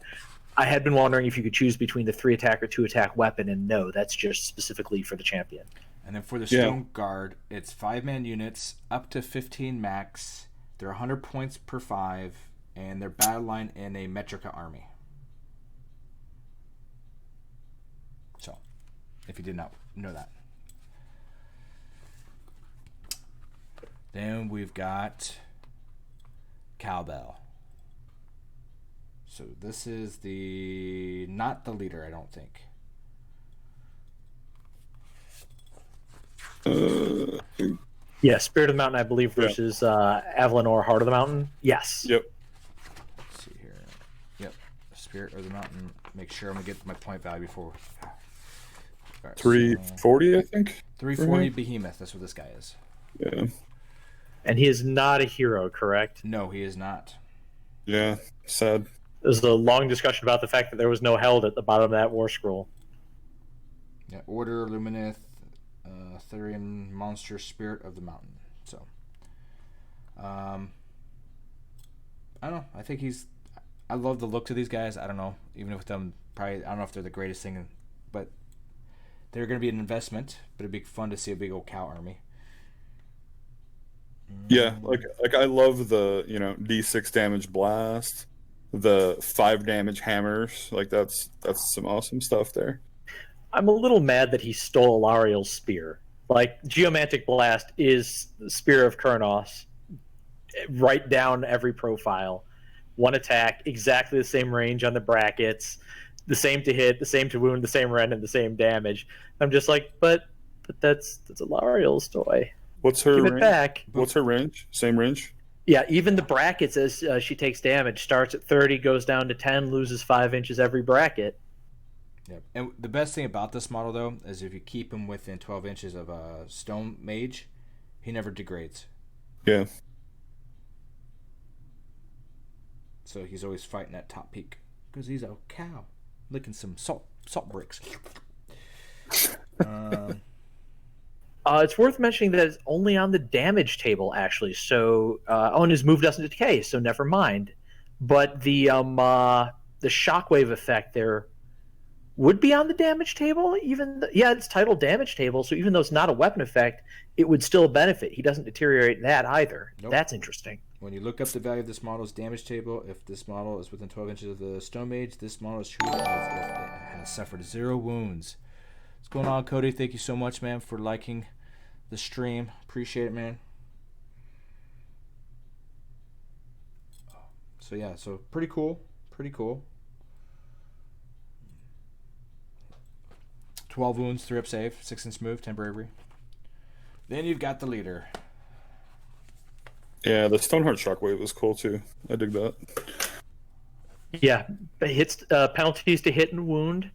I had been wondering if you could choose between the 3-attack or 2-attack weapon, and no, that's just specifically for the champion. And then for the Stone Guard, it's 5-man units, up to 15 max. They're 100 points per 5, and they're battle line in a Metrica army. So, if you did not know that. Then we've got Cowbell. So this is not the leader, I don't think. Yeah, Spirit of the Mountain, I believe, versus Avalanor, Heart of the Mountain. Yes. Yep. Let's see here. Yep, Spirit of the Mountain. Make sure I'm gonna get my point value before. Right, 340, I think. 340 Behemoth. That's what this guy is. Yeah. And he is not a hero, correct? No, he is not. Yeah. Sad. There's a long discussion about the fact that there was no held at the bottom of that war scroll. Yeah, Order, Lumineth, Therian Monster, Spirit of the Mountain. So, I don't know. I think I love the looks of these guys. I don't know. Even with them, probably, I don't know if they're the greatest thing, but they're going to be an investment. But it'd be fun to see a big old cow army. Yeah, like I love the D6 damage blast, the 5 damage hammers. Like that's some awesome stuff there. I'm a little mad that he stole Alariel's spear. Like, Geomantic Blast is the Spear of Kurnos, right down every profile. 1 attack, exactly the same range on the brackets, the same to hit, the same to wound, the same rend, and the same damage. I'm just like, but that's Alariel's toy. What's her Give range? it back. What's her range? Same range? Yeah, even the brackets, as she takes damage, starts at 30, goes down to 10, loses 5 inches every bracket. Yep. And the best thing about this model, though, is if you keep him within 12 inches of a stone mage, he never degrades. Yeah. So he's always fighting at top peak because he's a cow licking some salt bricks. It's worth mentioning that it's only on the damage table, actually. So, and his move doesn't decay, so never mind. But the shockwave effect there would be on the damage table. It's titled damage table, so even though it's not a weapon effect, it would still benefit. He doesn't deteriorate that either. Nope. That's interesting. When you look up the value of this model's damage table, if this model is within 12 inches of the stone mage, this model is treated as if it has suffered 0 wounds. What's going on, Cody? Thank you so much, man, for liking the stream. Appreciate it, man. So yeah, so pretty cool. 12 wounds, 3 up save, 6 in smooth, 10 bravery. Then you've got the leader. Yeah, the Stoneheart Shockwave was cool too. I dig that. Yeah, hits penalties to hit and wound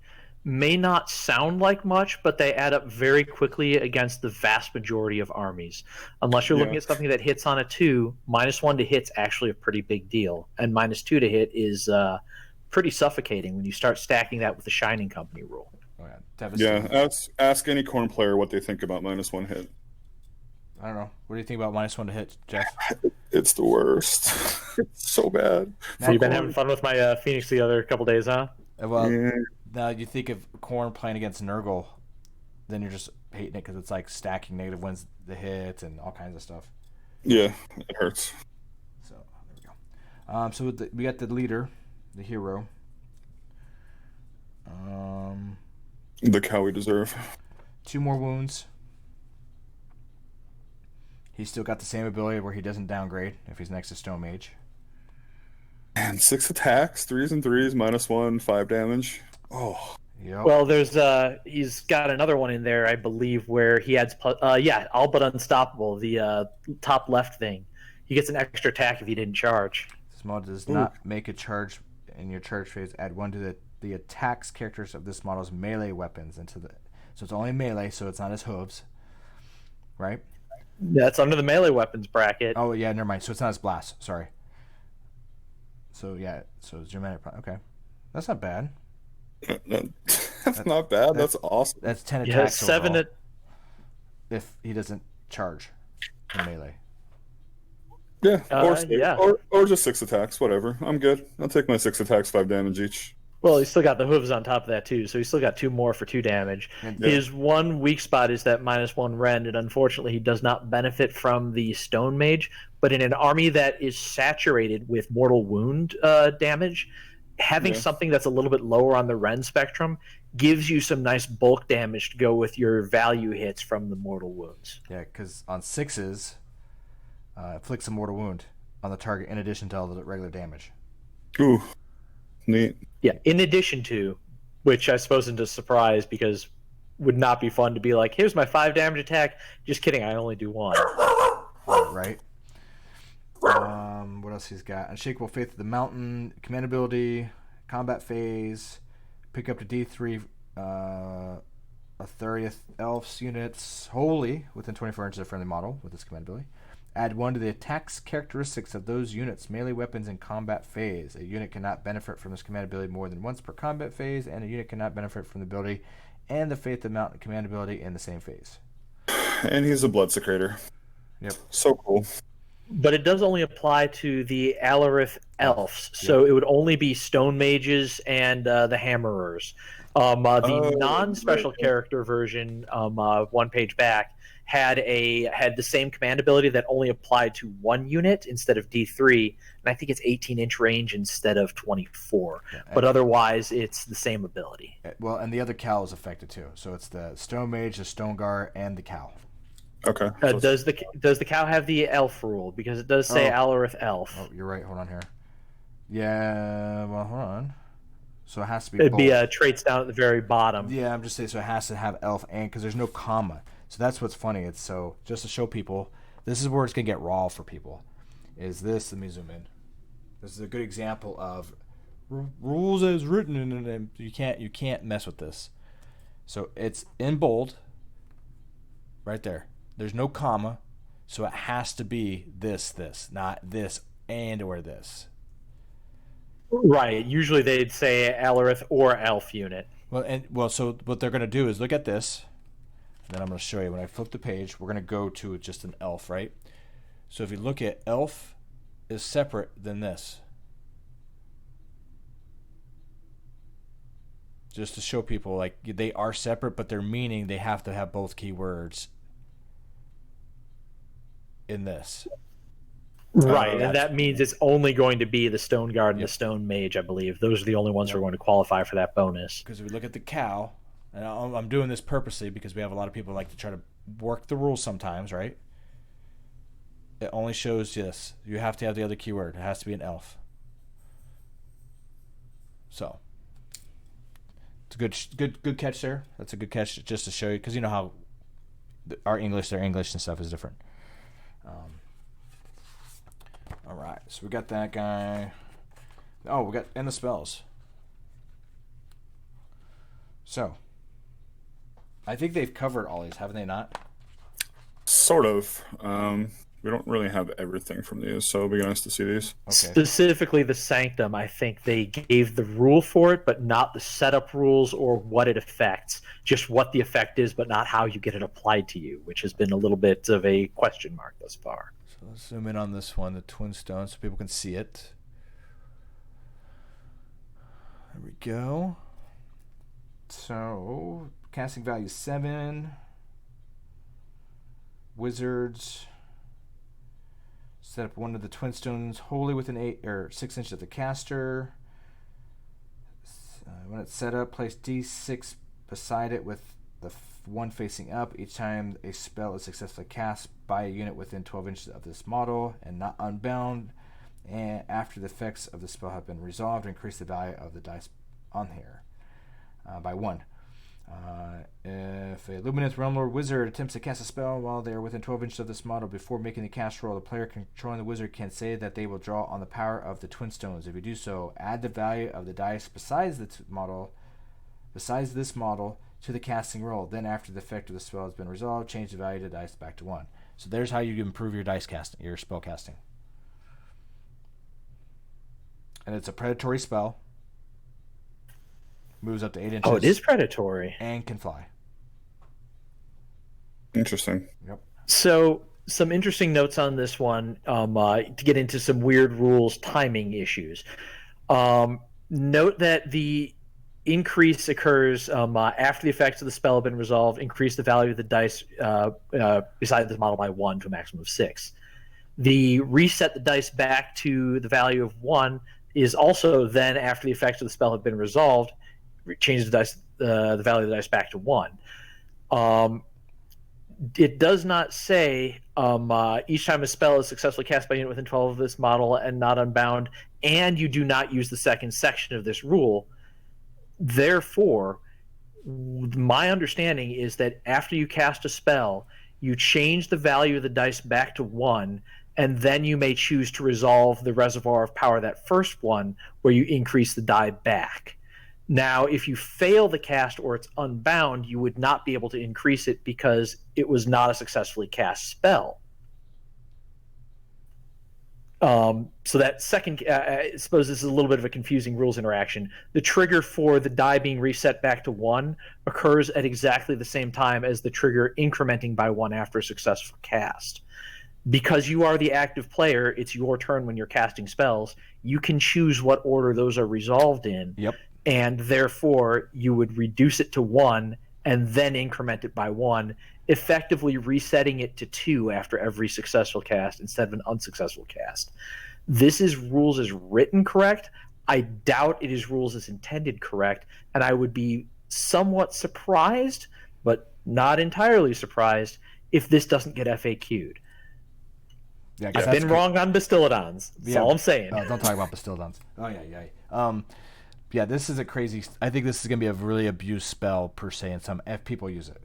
may not sound like much, but they add up very quickly against the vast majority of armies. Unless you're looking at something that hits on a 2, -1 to hit's actually a pretty big deal, and -2 to hit is pretty suffocating when you start stacking that with the Shining Company rule. Oh, yeah, devastating. Yeah, ask any corn player what they think about -1 hit. I don't know. What do you think about -1 to hit, Jeff? It's the worst. It's so bad. So you've been having fun with my Phoenix the other couple days, huh? Well, Yeah. now you think of Korn playing against Nurgle, then you're just hating it because it's like stacking negative wins the hit and all kinds of stuff. Yeah, it hurts. So there we go. So we got the leader, the hero. The cow we deserve. 2 more wounds. He's still got the same ability where he doesn't downgrade if he's next to Stone Mage. And 6 attacks, 3s and 3s, -1, 5 damage. Oh. Yep. Well, there's he's got another one in there, I believe, where he adds all but unstoppable, the top left thing. He gets an extra attack if he didn't charge. This model does not make a charge in your charge phase. Add 1 to the attacks characters of this model's melee weapons so it's only melee, so it's not his hooves, right? That's under the melee weapons bracket. Oh yeah, never mind. So it's not his blast. Sorry. So yeah, so it's Germanic. Okay, that's not bad. That's not bad. That's awesome. That's 10 Yeah, attacks. 7 overall, if he doesn't charge in melee. Yeah, yeah. or just 6 attacks, whatever. I'm good. I'll take my 6 attacks, 5 damage each. Well, he's still got the hooves on top of that too, so he's still got 2 more for 2 damage. Yeah. His one weak spot is that -1 rend, and unfortunately, he does not benefit from the Stone Mage. But in an army that is saturated with mortal wound damage, having something that's a little bit lower on the rend spectrum gives you some nice bulk damage to go with your value hits from the mortal wounds. Yeah, because on 6s, inflicts a mortal wound on the target in addition to all the regular damage. Ooh, neat. Yeah, in addition to, which I suppose is a surprise because would not be fun to be like, here's my 5 damage attack. Just kidding, I only do 1. Right. What else he's got? Unshakable Faith of the Mountain, command ability, combat phase, pick up to D3 a 30th elves units wholly within 24 inches of friendly model with this command ability. Add 1 to the attacks characteristics of those units' melee weapons in combat phase. A unit cannot benefit from this command ability more than once per combat phase, and a unit cannot benefit from the ability and the Faith of the Mountain command ability in the same phase. And he's a blood secretor. Yep. So cool. But it does only apply to the Alarith elves, so it would only be Stone Mages and the Hammerers. The non-special character version, 1 page back, had the same command ability that only applied to 1 unit instead of D3, and I think it's 18-inch range instead of 24. Yeah, but otherwise, it's the same ability. Well, and the other cow is affected too. So it's the Stone Mage, the Stone Gar, and the cow. Okay. Does the cow have the elf rule? Because it does say Alarith elf. Oh, you're right. Hold on here. Yeah, well, hold on. So it has to be It'd both. be traits down at the very bottom. Yeah, I'm just saying, so it has to have elf and, because there's no comma. So that's what's funny. It's so, just to show people, this is where it's going to get raw for people. Is this, let me zoom in. This is a good example of rules as written, and you can't mess with this. So it's in bold, right there. There's no comma, so it has to be this, not this and or this. Right. Usually they'd say Alarith or elf unit. Well, so what they're going to do is look at this. And then I'm going to show you. When I flip the page, we're going to go to just an elf, right? So if you look at elf is separate than this. Just to show people, like, they are separate, but their meaning, they have to have both keywords in this. Right, and that means it's only going to be the Stone Guard and the Stone Mage, I believe. Those are the only ones who are going to qualify for that bonus. Because if we look at the cow, And I'm doing this purposely because we have a lot of people who like to try to work the rules sometimes, right? It only shows this. You have to have the other keyword. It has to be an elf. So it's a good catch there. That's a good catch just to show you, because you know how our English, their English and stuff is different. All right, so we got that guy. Oh, we got and the spells. So I think they've covered all these, haven't they not? Sort of. We don't really have everything from these, so it'll be nice to see these. Okay. Specifically, the Sanctum, I think they gave the rule for it, but not the setup rules or what it affects. Just what the effect is, but not how you get it applied to you, which has been a little bit of a question mark thus far. So let's zoom in on this one, the Twin Stone, so people can see it. There we go. So, casting value 7. Wizards. Set up one of the Twin Stones wholly within 8 or 6 inches of the caster. When it's set up, place D6 beside it with the one facing up. Each time a spell is successfully cast by a unit within 12 inches of this model and not unbound, and after the effects of the spell have been resolved, increase the value of the dice on here by 1. If a Lumineth Realm Lord Wizard attempts to cast a spell while they are within 12 inches of this model before making the cast roll, the player controlling the wizard can say that they will draw on the power of the Twin Stones. If you do so, add the value of the dice besides this model to the casting roll. Then, after the effect of the spell has been resolved, change the value of the dice back to 1. So there's how you improve your dice casting, your spell casting. And it's a predatory spell. Moves up to 8 inches. Oh, it is predatory. And can fly. Interesting. Yep. So, some interesting notes on this one to get into some weird rules timing issues. Note that the increase occurs after the effects of the spell have been resolved. Increase the value of the dice beside this model by 1 to a maximum of 6. The reset the dice back to the value of 1 is also then after the effects of the spell have been resolved. Change the dice, the value of the dice back to 1. It does not say each time a spell is successfully cast by a unit within 12 of this model and not unbound, and you do not use the second section of this rule. Therefore, my understanding is that after you cast a spell, you change the value of the dice back to 1, and then you may choose to resolve the reservoir of power, that first one, where you increase the die back. Now, if you fail the cast or it's unbound, you would not be able to increase it because it was not a successfully cast spell. So that second, I suppose this is a little bit of a confusing rules interaction. The trigger for the die being reset back to 1 occurs at exactly the same time as the trigger incrementing by 1 after a successful cast. Because you are the active player, it's your turn when you're casting spells. You can choose what order those are resolved in. Yep. And therefore, you would reduce it to 1 and then increment it by 1, effectively resetting it to 2 after every successful cast instead of an unsuccessful cast. This is rules as written correct. I doubt it is rules as intended correct, and I would be somewhat surprised, but not entirely surprised, if this doesn't get FAQ'd. Yeah, I've been wrong on Bastiladons. That's all I'm saying. Don't talk about Bastiladons. Oh, yeah. Yeah, this is a crazy... I think this is going to be a really abused spell, per se, and some F people use it.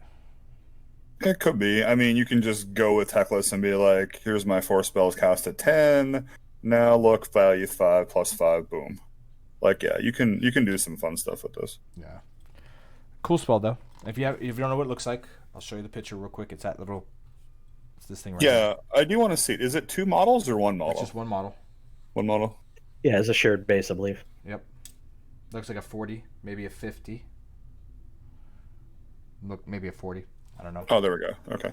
It could be. I mean, you can just go with Techless and be like, here's my 4 spells cast at 10. Now look, value 5 plus 5, boom. Like, yeah, you can do some fun stuff with this. Yeah. Cool spell, though. If you don't know what it looks like, I'll show you the picture real quick. It's that little... It's this thing right Yeah, here. I do want to see it. Is it 2 models or 1 model? It's just one model. 1 model? Yeah, it's a shared base, I believe. Yep. Looks like a 40, maybe a 50. Look, maybe a 40. I don't know. Oh, there we go. Okay.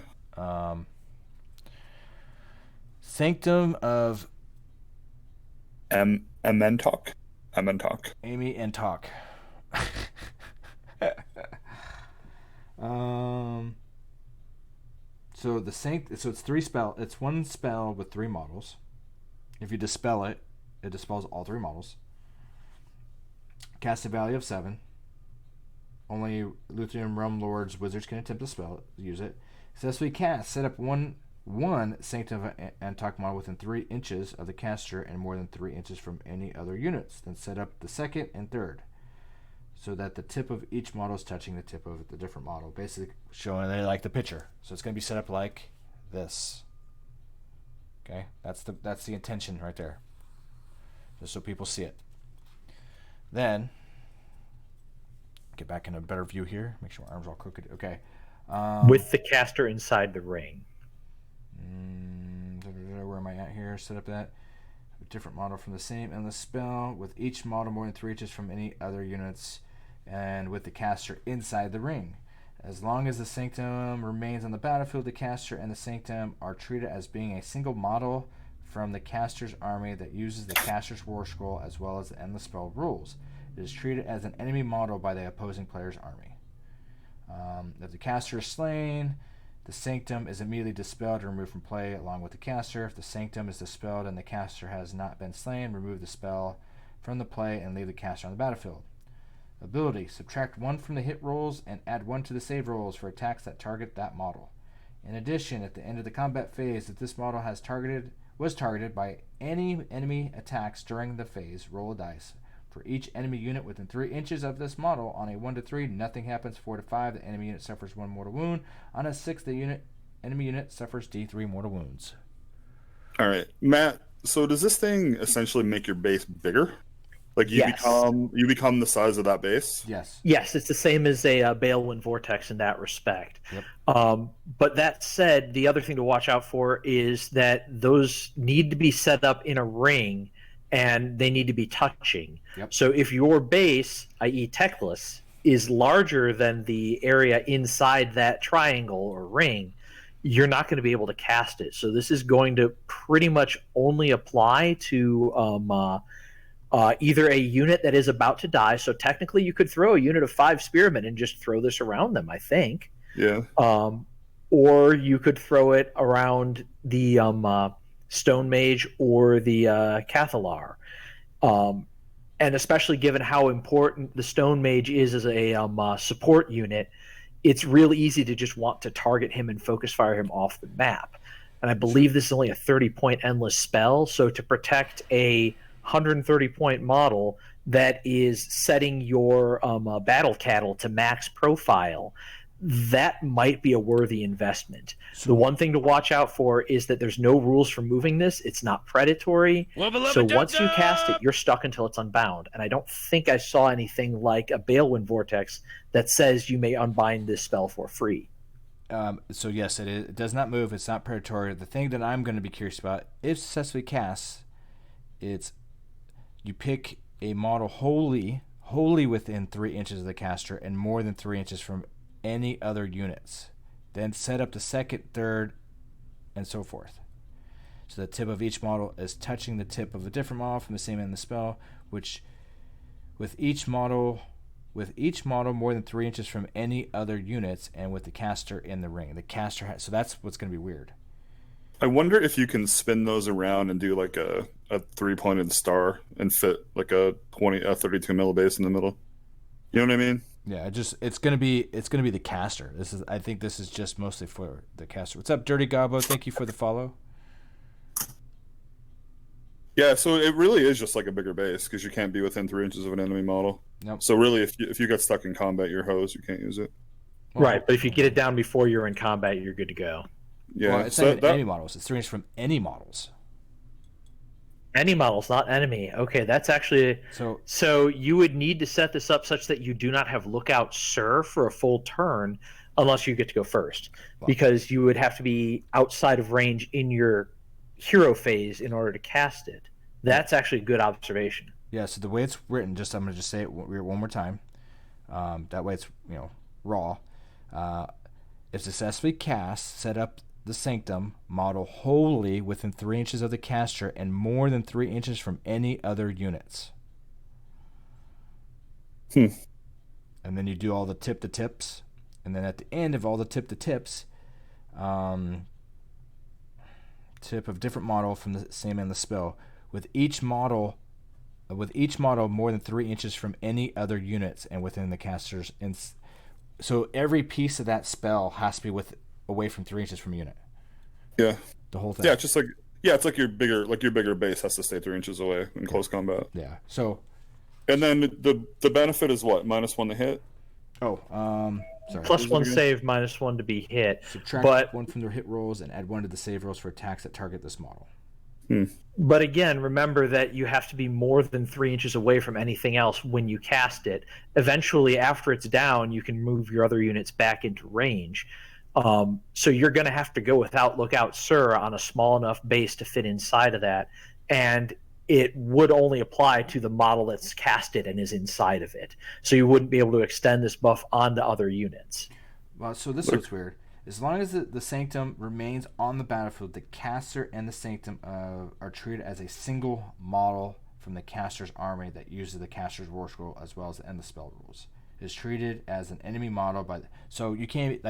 Sanctum of Amentok. Amy and Talk. So it's 3 spell. It's 1 spell with 3 models. If you dispel it, it dispels all 3 models. Cast a value of 7. only Luthien Realm Lords wizards can attempt to use it. Successfully cast. Set up one Sanctum of Antok model within 3 inches of the caster and more than 3 inches from any other units. Then set up the second and third, so that the tip of each model is touching the tip of the different model. Basically showing they like the picture. So it's going to be set up like this. Okay, that's the intention right there. Just so people see it. Then get back in a better view here. Make sure my arms are all crooked. Okay. With the caster inside the ring. Where am I at here? Set up that. A different model from the same endless spell, with each model more than 3 inches from any other units, and with the caster inside the ring. As long as the Sanctum remains on the battlefield, the caster and the Sanctum are treated as being a single model from the caster's army that uses the caster's war scroll as well as the endless spell rules. It is treated as an enemy model by the opposing player's army. If the caster is slain, the Sanctum is immediately dispelled and removed from play along with the caster. If the Sanctum is dispelled and the caster has not been slain, remove the spell from the play and leave the caster on the battlefield. Ability: subtract 1 from the hit rolls and add 1 to the save rolls for attacks that target that model. In addition, at the end of the combat phase, if this model was targeted by any enemy attacks during the phase, roll a dice. For each enemy unit within 3 inches of this model, on a 1 to 3, nothing happens. 4 to 5, the enemy unit suffers 1 mortal wound. On a 6, the enemy unit suffers D3 mortal wounds. All right, Matt. So does this thing essentially make your base bigger? Like you Yes. become the size of that base? Yes. Yes, it's the same as a Balewind Vortex in that respect. Yep. But that said, the other thing to watch out for is that those need to be set up in a ring, and they need to be touching. Yep. So if your base, i.e. Teclis, is larger than the area inside that triangle or ring, you're not going to be able to cast it. So this is going to pretty much only apply to either a unit that is about to die. So technically you could throw a unit of 5 spearmen and just throw this around them, I think. Yeah. Or you could throw it around the Stone Mage or the Cathalar. And especially given how important the Stone Mage is as a support unit, it's really easy to just want to target him and focus fire him off the map. And I believe this is only a 30-point endless spell, so to protect a 130-point model that is setting your battle cattle to max profile, that might be a worthy investment. So the one thing to watch out for is that there's no rules for moving this. It's not predatory. So once you cast it, you're stuck until it's unbound. And I don't think I saw anything like a Balewind Vortex that says you may unbind this spell for free. So yes, it does not move. It's not predatory. The thing that I'm going to be curious about, if successfully casts, it's you pick a model wholly within 3 inches of the caster and more than 3 inches from any other units. Then set up the second, third, and so forth. So the tip of each model is touching the tip of a different model from the same end of the spell, which with each model more than 3 inches from any other units, and with the caster in the ring. The caster so that's what's going to be weird. I wonder if you can spin those around and do like a 3-pointed star and fit like a 32 millibase in the middle. You know what I mean? Yeah, it's gonna be the caster. I think this is just mostly for the caster. What's up, Dirty Gobbo? Thank you for the follow. Yeah, so it really is just like a bigger base because you can't be within 3 inches of an enemy model. Nope. So really, if you get stuck in combat, you're hosed. You can't use it. Well, Right, but if you get it down before you're in combat, you're good to go. Yeah, well, it's not even enemy models. It's 3 inches from any models. Any models, not enemy. Okay, that's actually... So you would need to set this up such that you do not have Lookout Sir for a full turn unless you get to go first. Wow. Because you would have to be outside of range in your hero phase in order to cast it. That's actually a good observation. Yeah, so the way it's written, I'm going to just say it one more time. That way it's raw. If successfully cast, set up the Sanctum model wholly within 3 inches of the caster and more than 3 inches from any other units. And then you do all the tip-to-tips, and then at the end of all the tip-to-tips, tip of different model from the same end of the spell. With each model with each model more than 3 inches from any other units and within the caster's. So every piece of that spell has to be away from 3 inches from a unit. Yeah. The whole thing. Yeah, just like it's like your bigger base has to stay 3 inches away in close combat. Yeah. So. And then the benefit is what? -1 to hit. Oh, sorry. +1 save, -1 to be hit. Subtract 1 from their hit rolls and add 1 to the save rolls for attacks that target this model. But again, remember that you have to be more than 3 inches away from anything else when you cast it. Eventually, after it's down, you can move your other units back into range. So you're going to have to go without Lookout Sir on a small enough base to fit inside of that. And it would only apply to the model that's casted and is inside of it. So you wouldn't be able to extend this buff onto other units. Well, so this looks weird. As long as the Sanctum remains on the battlefield, the caster and the Sanctum are treated as a single model from the caster's army that uses the caster's war scroll as well as the endless spell rules. It is treated as an enemy model so you can't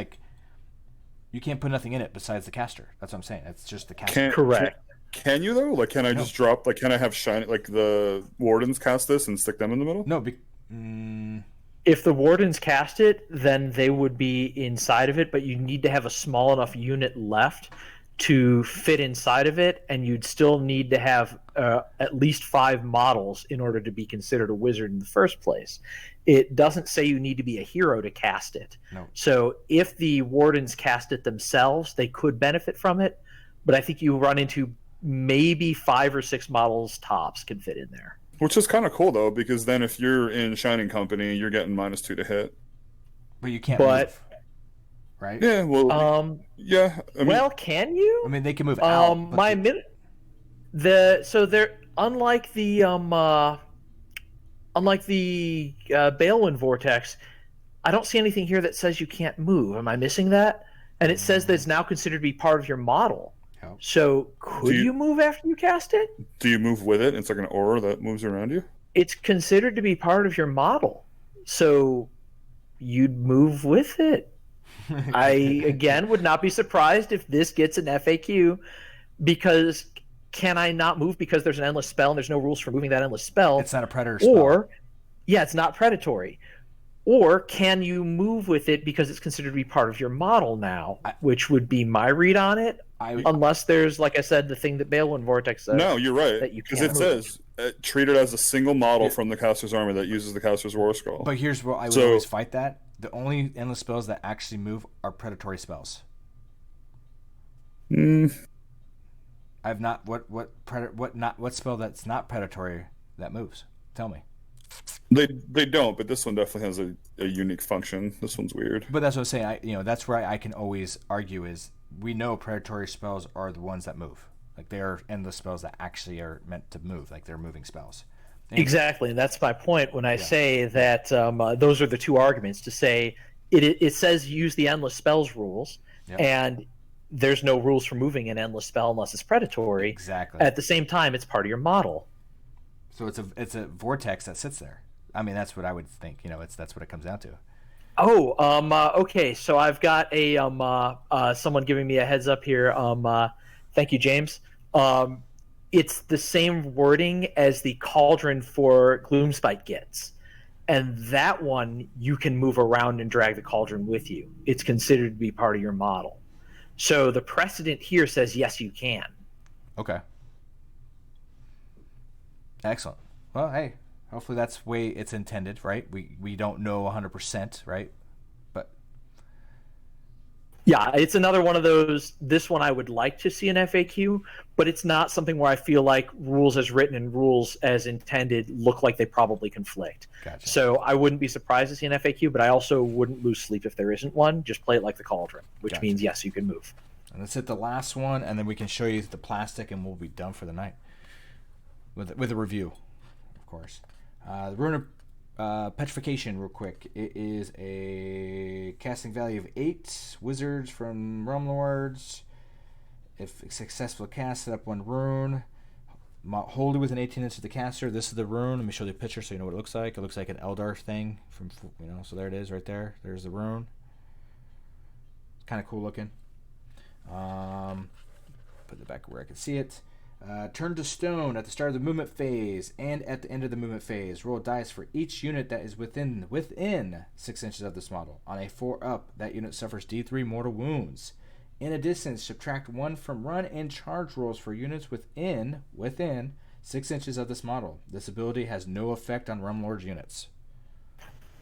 put nothing in it besides the caster. That's what I'm saying. It's just the caster. Correct. Can you though? Like, can I just drop? Like, can I have shiny? Like the wardens cast this and stick them in the middle? No. If the wardens cast it, then they would be inside of it, but you need to have a small enough unit left to fit inside of it, and you'd still need to have at least 5 models in order to be considered a wizard in the first place. It doesn't say you need to be a hero to cast it. No. So if the wardens cast it themselves, they could benefit from it, but I think you run into maybe 5 or 6 models tops can fit in there. Which is kind of cool though, because then if you're in Shining Company, you're getting -2 to hit. But you can't move, right? Yeah, well, yeah. I mean, Can you? I mean, they can move out. Unlike the Balewind Vortex, I don't see anything here that says you can't move. Am I missing that? And it says that it's now considered to be part of your model. So could you move after you cast it? Do you move with it? It's like an aura that moves around you? It's considered to be part of your model. So you'd move with it. I, again, would not be surprised if this gets an FAQ, because can I not move because there's an endless spell and there's no rules for moving that endless spell? It's not a predator spell. It's not predatory. Or can you move with it because it's considered to be part of your model now, which would be my read on it, unless there's, like I said, the thing that Balewind Vortex says. No, you're right. Because it says treat it as a single model from the caster's army that uses the caster's war scroll. But here's where I would always fight that. The only endless spells that actually move are predatory spells. I've not what spell that's not predatory that moves? Tell me. They don't, but this one definitely has a unique function. This one's weird. But that's what I'm saying. That's where I can always argue is we know predatory spells are the ones that move. Like they are endless spells that actually are meant to move. Like they're moving spells. Exactly, and that's my point when I say that those are the two arguments. To say it says use the endless spells rules, and there's no rules for moving an endless spell unless it's predatory. Exactly. At the same time, it's part of your model. So it's a vortex that sits there. I mean, that's what I would think. That's what it comes down to. Okay. So I've got a someone giving me a heads up here. Thank you, James. It's the same wording as the cauldron for Gloomspite gets, and that one you can move around and drag the cauldron with you. It's considered to be part of your model. So the precedent here says yes, you can. Okay. Excellent. Well, hey, hopefully that's the way it's intended, right? We don't know 100%, right? But yeah, it's another one of those. This one I would like to see an FAQ, but it's not something where I feel like rules as written and rules as intended look like they probably conflict. Gotcha. So I wouldn't be surprised to see an FAQ, but I also wouldn't lose sleep if there isn't one. Just play it like the cauldron, which means yes, you can move. And let's hit the last one, and then we can show you the plastic, and we'll be done for the night with a review. Of course. The Rune of Petrification, real quick. It is a casting value of 8. Wizards from Realm Lords. If successful cast, set up 1 rune. Hold it within 18 inches of the caster. This is the rune. Let me show you a picture so you know what it looks like. It looks like an Eldar thing from, so there it is right there. There's the rune. Kind of cool looking. Put it back where I can see it. Turn to stone at the start of the movement phase and at the end of the movement phase. Roll dice for each unit that is within 6 inches of this model. On a 4-up, that unit suffers D3 mortal wounds. In addition, subtract 1 from run and charge rolls for units within 6 inches of this model. This ability has no effect on Realm Lord's units.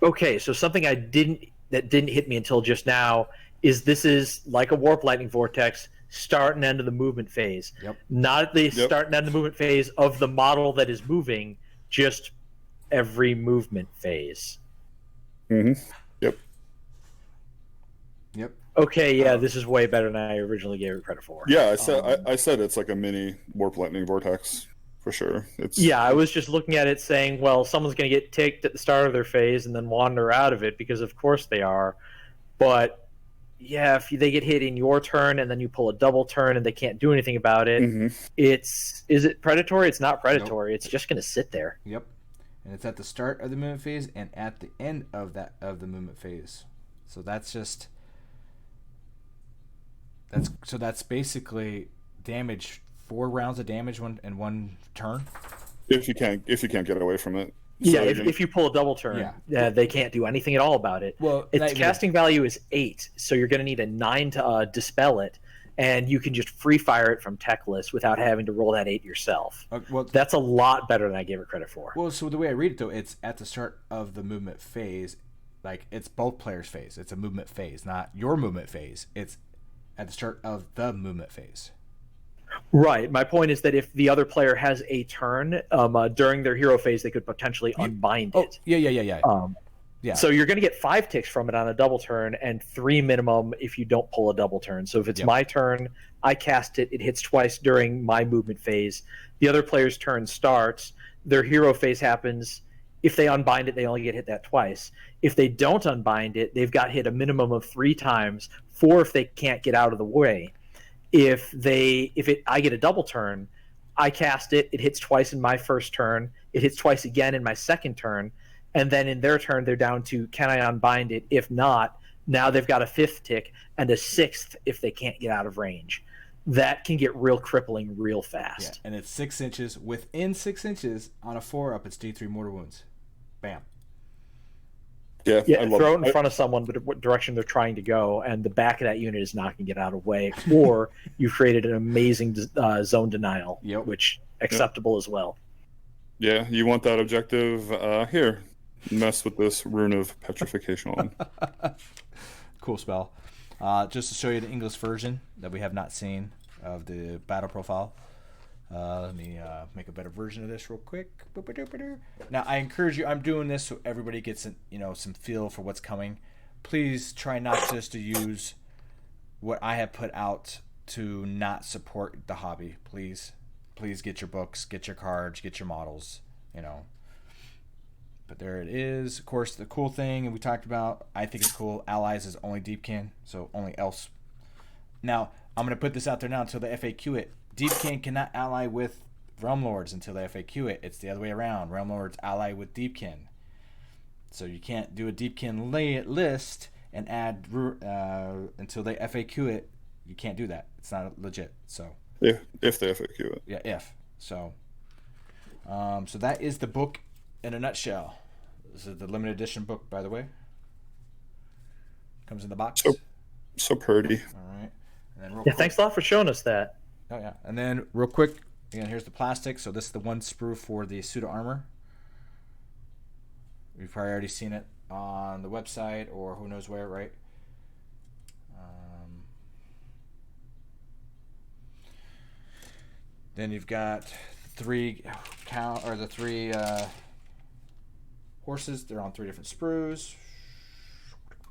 Okay, so something that didn't hit me until just now is this is like a Warp Lightning Vortex, start and end of the movement phase. Yep. Not the start and end of the movement phase of the model that is moving, just every movement phase. Mm-hmm. Yep. Okay, yeah, this is way better than I originally gave it credit for. Yeah, I said it's like a mini Warp Lightning Vortex for sure. I was just looking at it saying, well, someone's going to get ticked at the start of their phase and then wander out of it because of course they are. But yeah, if they get hit in your turn and then you pull a double turn and they can't do anything about it, is it predatory? It's not predatory. Nope. It's just going to sit there. Yep. And it's at the start of the movement phase and at the end of the movement phase. So that's basically damage, 4 rounds of damage in one turn. If you can't get away from it. Yeah, if you pull a double turn, they can't do anything at all about it. Well, its casting value is 8, so you're going to need a 9 to dispel it, and you can just free fire it from tech list without having to roll that 8 yourself. That's a lot better than I gave it credit for. Well, so the way I read it, though, it's at the start of the movement phase. Like, it's both players' phase. It's a movement phase, not your movement phase. It's at the start of the movement phase. Right. My point is that if the other player has a turn during their hero phase, they could potentially unbind it. Yeah. So you're going to get 5 ticks from it on a double turn and 3 minimum if you don't pull a double turn. So if it's my turn, I cast it, it hits twice during my movement phase. The other player's turn starts, their hero phase happens. If they unbind it, they only get hit that twice. If they don't unbind it, they've got hit a minimum of 3 times, 4 if they can't get out of the way. If I get a double turn, I cast it, it hits twice in my first turn, it hits twice again in my second turn, and then in their turn they're down to, can I unbind it? If not, now they've got a 5th tick and a 6th if they can't get out of range. That can get real crippling real fast. Yeah, and it's 6 inches. Within 6 inches on a 4-up, it's D3 mortal wounds. Bam. Yeah, throw it in front of someone, but what direction they're trying to go, and the back of that unit is not going to get out of the way, or you've created an amazing zone denial, which acceptable as well. Yeah, you want that objective here. Mess with this Rune of Petrification on. Cool spell. Just to show you the English version that we have not seen of the battle profile. Let me make a better version of this real quick. Now, I encourage you. I'm doing this so everybody gets some feel for what's coming. Please try not just to use what I have put out to not support the hobby. Please get your books, get your cards, get your models. But there it is. Of course, the cool thing we talked about, I think it's cool. Allies is only Deepkin, so only else. Now, I'm going to put this out there now until the FAQ it. Deepkin cannot ally with Realm Lords until they FAQ it. It's the other way around. Realm Lords ally with Deepkin. So you can't do a Deepkin list and add until they FAQ it. You can't do that. It's not legit. So if they FAQ it. Yeah, if. So so that is the book in a nutshell. This is the limited edition book, by the way. Comes in the box. So pretty. All right. And then thanks a lot for showing us that. Oh, yeah. And then real quick, again, here's the plastic. So this is the one sprue for the suit of armor. We've probably already seen it on the website or who knows where, right? Then you've got the 3 horses. They're on 3 different sprues.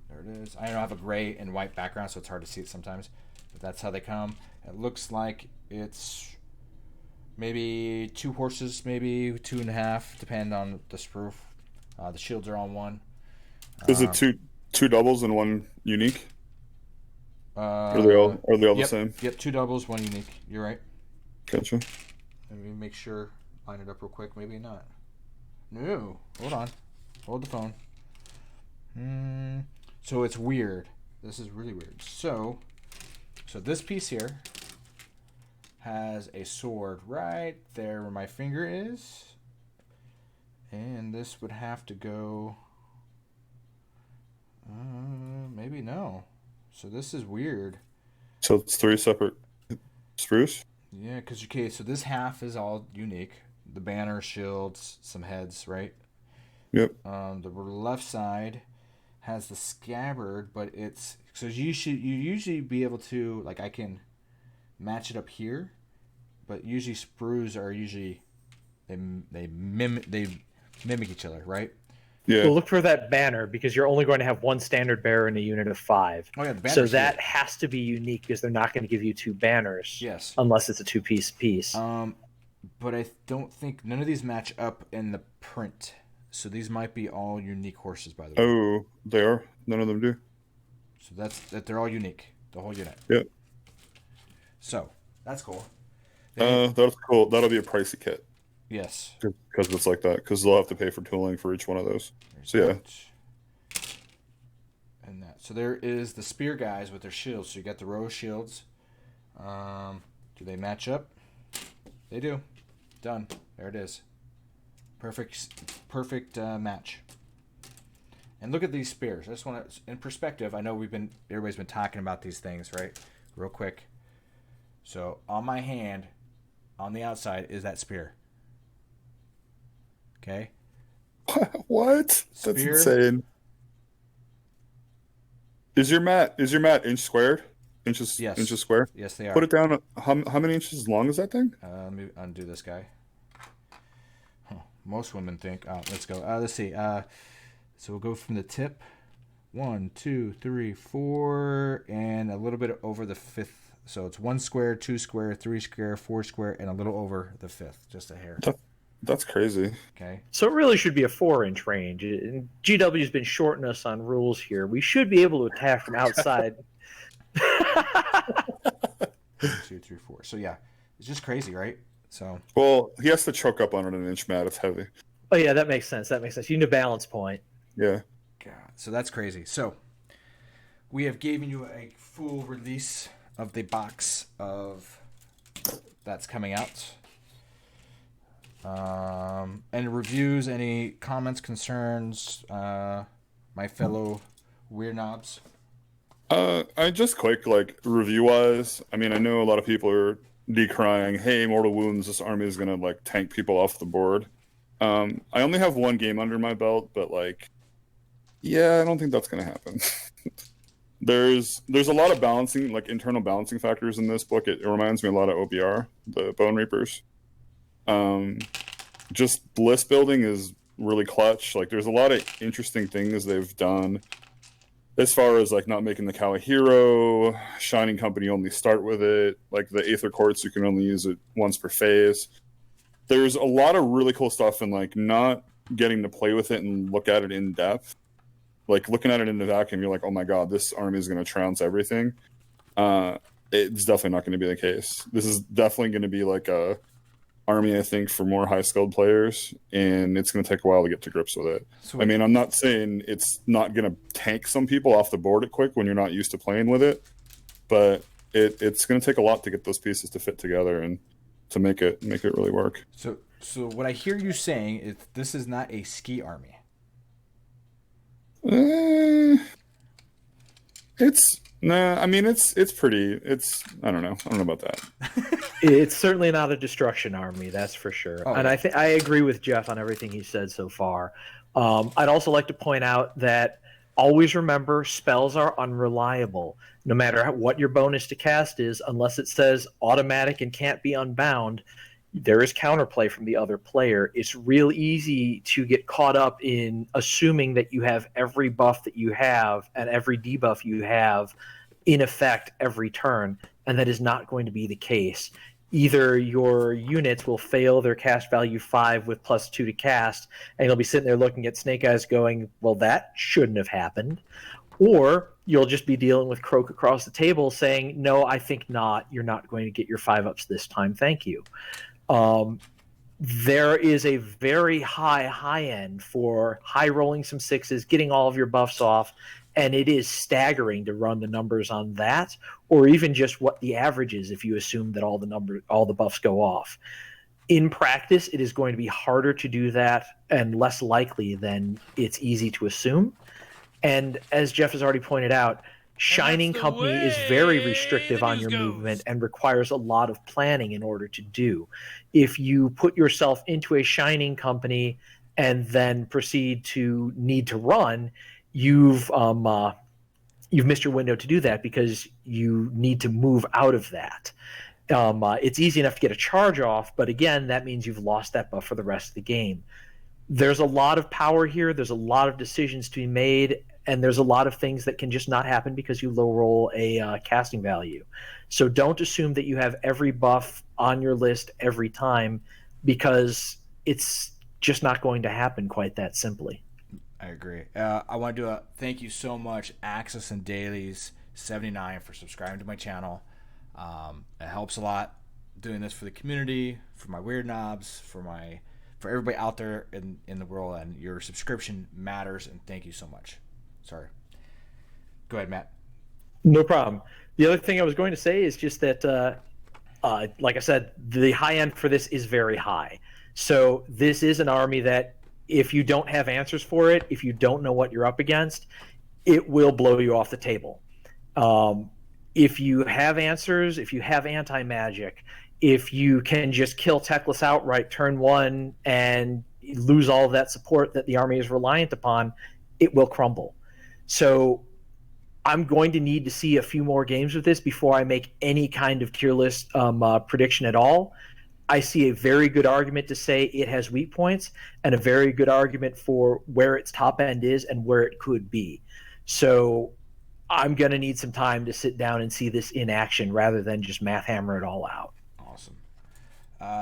There it is. I don't have a gray and white background, so it's hard to see it sometimes. But that's how they come. It looks like it's maybe 2 horses, maybe 2.5, depending on the sprue. The shields are on 1. Is it two doubles and 1 unique? Are they all the same? Yep, 2 doubles, 1 unique. You're right. Gotcha. Let me make sure. Line it up real quick. Maybe not. No. Hold on. Hold the phone. So it's weird. This is really weird. So this piece here has a sword right there where my finger is. And this would have to go... maybe no. So this is weird. So it's 3 separate sprues? Yeah, because, okay, so this half is all unique. The banner, shields, some heads, right? Yep. The left side has the scabbard, but it's... So you usually be able to... Like, I can match it up here, but usually sprues are usually... They mimic each other, right? Yeah. Well, look for that banner because you're only going to have one standard bearer in a unit of 5. Oh, yeah, the banner's so that here. has to be unique because they're not going to give you 2 banners. Yes. Unless it's a 2-piece piece. But I don't think... None of these match up in the print. So these might be all unique horses, by the way. Oh, they are? None of them do? So they're all unique. The whole unit. Yeah. So, that's cool. That's cool. That'll be a pricey kit. Yes. Because it's like that. Because they'll have to pay for tooling for each one of those. So, yeah. And that. So there is the spear guys with their shields. So you got the rose shields. Do they match up? They do. Done. There it is. Perfect match. And look at these spears. I just want to, in perspective, I know everybody's been talking about these things, right? Real quick. So on my hand, on the outside, is that spear. Okay? What? That's Spear. insane. Is your mat inch squared? Inches? Yes. Inches square? Yes, they are. Put it down. How many inches long is that thing? Let me undo this guy. Most women think. Oh, let's go. Let's see. So we'll go from the tip. 1, 2, 3, 4, and a little bit over the 5th. So it's 1 square, 2 square, 3 square, 4 square, and a little over the 5th. Just a hair. That's crazy. Okay. So it really should be a 4-inch range. And GW's been shorting us on rules here. We should be able to attack from outside. 2, 3, 4. So yeah, it's just crazy, right? So. Well, he has to choke up on an inch mat. It's heavy. Oh yeah, that makes sense. You need a balance point. Yeah. God, so that's crazy. So we have given you a full release of the box of that's coming out. Any reviews, any comments, concerns, my fellow weird knobs? I just quick, like, review-wise, I mean, I know a lot of people are decrying, hey, Mortal Wounds, this army is gonna, like, tank people off the board. I only have 1 game under my belt, but, like, yeah, I don't think that's gonna happen. There's a lot of balancing, like, internal balancing factors in this book. It reminds me a lot of OBR, the Bone Reapers. Just list building is really clutch. Like, there's a lot of interesting things they've done as far as, like, not making the cow a hero, Shining Company only start with it, like the Aether Quartz, you can only use it once per phase. There's a lot of really cool stuff, and, like, not getting to play with it and look at it in depth. Like, looking at it in the vacuum, you're like, oh my god, this army is going to trounce everything. It's definitely not going to be the case. This is definitely going to be like a army, I think, for more high-skilled players, and it's going to take a while to get to grips with it. Sweet. I mean, I'm not saying it's not going to tank some people off the board at quick when you're not used to playing with it, but it's going to take a lot to get those pieces to fit together and to make it really work. So what I hear you saying is this is not a ski army. It's pretty. I don't know about that. It's certainly not a destruction army, that's for sure. Oh, and yeah. I agree with Jeff on everything he said so far. I'd also like to point out that always remember spells are unreliable. No matter what your bonus to cast is, unless it says automatic and can't be unbound, there is counterplay from the other player. It's real easy to get caught up in assuming that you have every buff that you have and every debuff you have in effect every turn, and that is not going to be the case. Either your units will fail their cast value 5 with +2 to cast, and you'll be sitting there looking at Snake Eyes going, well, that shouldn't have happened. Or you'll just be dealing with Croak across the table saying, no, I think not. You're not going to get your 5-ups this time. Thank you. There is a very high end for high rolling some 6s, getting all of your buffs off, and it is staggering to run the numbers on that, or even just what the average is if you assume that all the buffs go off. In practice, it is going to be harder to do that and less likely than it's easy to assume. And as Jeff has already pointed out, Shining the Company is very way restrictive the on news your goes. movement and requires a lot of planning in order to do. If you put yourself into a Shining Company and then proceed to need to run, you've missed your window to do that because you need to move out of that. It's easy enough to get a charge off, but again, that means you've lost that buff for the rest of the game. There's a lot of power here. There's a lot of decisions to be made, and there's a lot of things that can just not happen because you low roll a casting value. So don't assume that you have every buff on your list every time, because it's just not going to happen quite that simply. I agree. I want to do a thank you so much, Axis and Dailies 79, for subscribing to my channel. It helps a lot doing this for the community, for my weird knobs, for everybody out there in the world, and your subscription matters, and thank you so much. Sorry. Go ahead, Matt. No problem. The other thing I was going to say is just that, like I said, the high end for this is very high. So this is an army that if you don't have answers for it, if you don't know what you're up against, it will blow you off the table. If you have answers, if you have anti-magic, if you can just kill Teclis outright turn one and lose all of that support that the army is reliant upon, it will crumble. So I'm going to need to see a few more games with this before I make any kind of tier list prediction at all. I see a very good argument to say it has weak points, and a very good argument for where its top end is and where it could be. So I'm going to need some time to sit down and see this in action rather than just math hammer it all out. Awesome.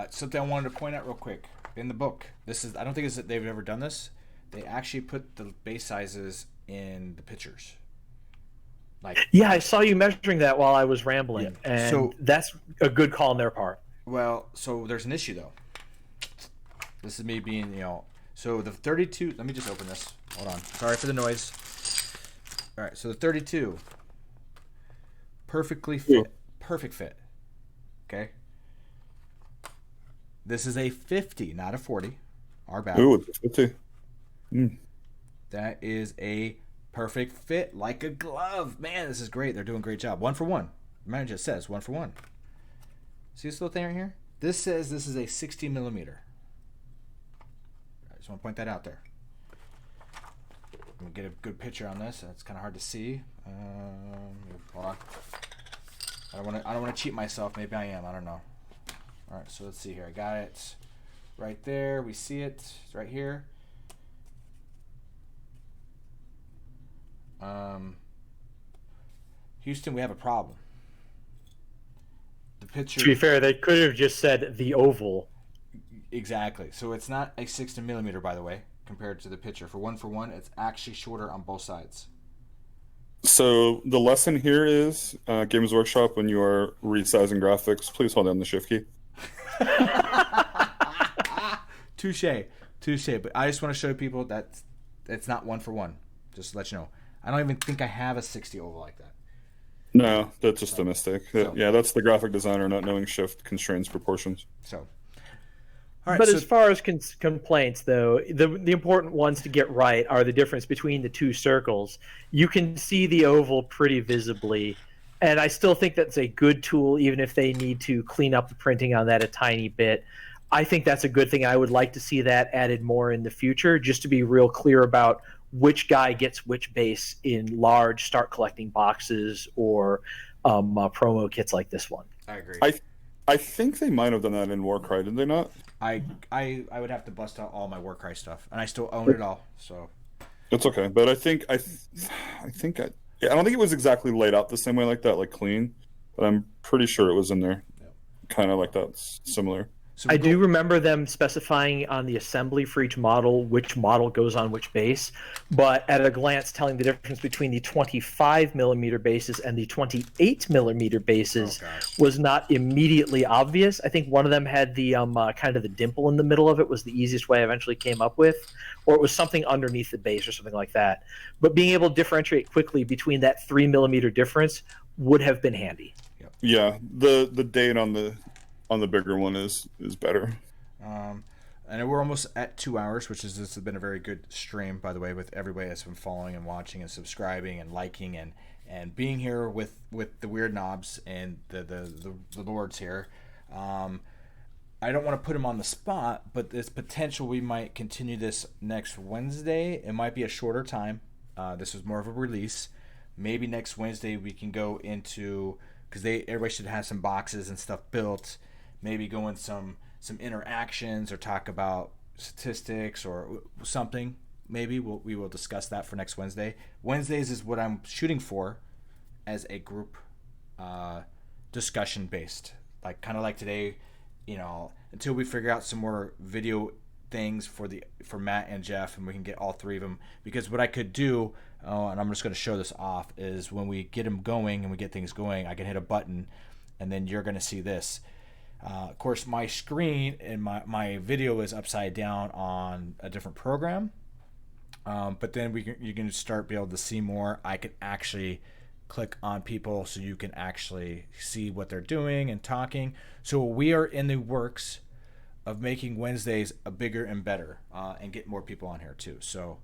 Something I wanted to point out real quick. In the book, I don't think they've ever done this. They actually put the base sizes in the pictures. Yeah, I saw you measuring that while I was rambling, Yeah. and So that's a good call on their part. Well, so there's an issue though. This is me being, so the 32. Let me just open this. Hold on. Sorry for the noise. All right, so the 32, perfect fit. Okay. This is a 50, not a 40. Our bad. Ooh, it's 50. That is a perfect fit, like a glove. Man, this is great. They're doing a great job. 1 for 1. The manager says 1 for 1. See this little thing right here? This says this is a 60 millimeter. I just want to point that out there. I'm gonna get a good picture on this. It's kind of hard to see. Hold on. I don't want to cheat myself. Maybe I am. I don't know. All right. So let's see here. I got it right there. We see it. It's right here. Houston, we have a problem. The picture. To be fair, they could have just said the oval. Exactly. So it's not a 60 millimeter, by the way, compared to the picture. For 1 for 1, it's actually shorter on both sides. So the lesson here is, Games Workshop, when you are resizing graphics, please hold down the shift key. Touche. But I just want to show people that it's not 1 for 1. Just to let you know. I don't even think I have a 60 oval like that. No, that's just a mistake. Yeah, that's the graphic designer not knowing shift constrains proportions. So, all right. But as far as complaints, though, the important ones to get right are the difference between the two circles. You can see the oval pretty visibly, and I still think that's a good tool, even if they need to clean up the printing on that a tiny bit. I think that's a good thing. I would like to see that added more in the future, just to be real clear about which guy gets which base in large start collecting boxes or promo kits like this one. I agree. I think they might have done that in Warcry, did they not? I would have to bust out all my Warcry stuff, and I still own it all. So it's okay, but I don't think it was exactly laid out the same way like that, like clean. But I'm pretty sure it was in there, kind of like that, similar. So I do remember them specifying on the assembly for each model which model goes on which base, but at a glance telling the difference between the 25 millimeter bases and the 28 millimeter bases was not immediately obvious. I think one of them had the kind of the dimple in the middle of it was the easiest way I eventually came up with, or it was something underneath the base or something like that. But being able to differentiate quickly between that 3 millimeter difference would have been handy. Yeah, the date on the bigger one is better. And we're almost at 2 hours, which is this has been a very good stream, by the way, with everybody that's been following and watching and subscribing and liking and being here with the Weird Knobs and the lords here. I don't want to put them on the spot, but there's potential we might continue this next Wednesday. It might be a shorter time. This was more of a release. Maybe next Wednesday we can go into, because everybody should have some boxes and stuff built. Maybe go in some interactions or talk about statistics or something. Maybe we will discuss that for next Wednesday. Wednesdays is what I'm shooting for as a group discussion based, kind of like today. Until we figure out some more video things for Matt and Jeff, and we can get all three of them. Because what I could do, and I'm just going to show this off, is when we get them going and we get things going, I can hit a button, and then you're going to see this. Of course, my screen and my video is upside down on a different program, but then you can start be able to see more. I can actually click on people so you can actually see what they're doing and talking. So we are in the works of making Wednesdays a bigger and better, and get more people on here too. So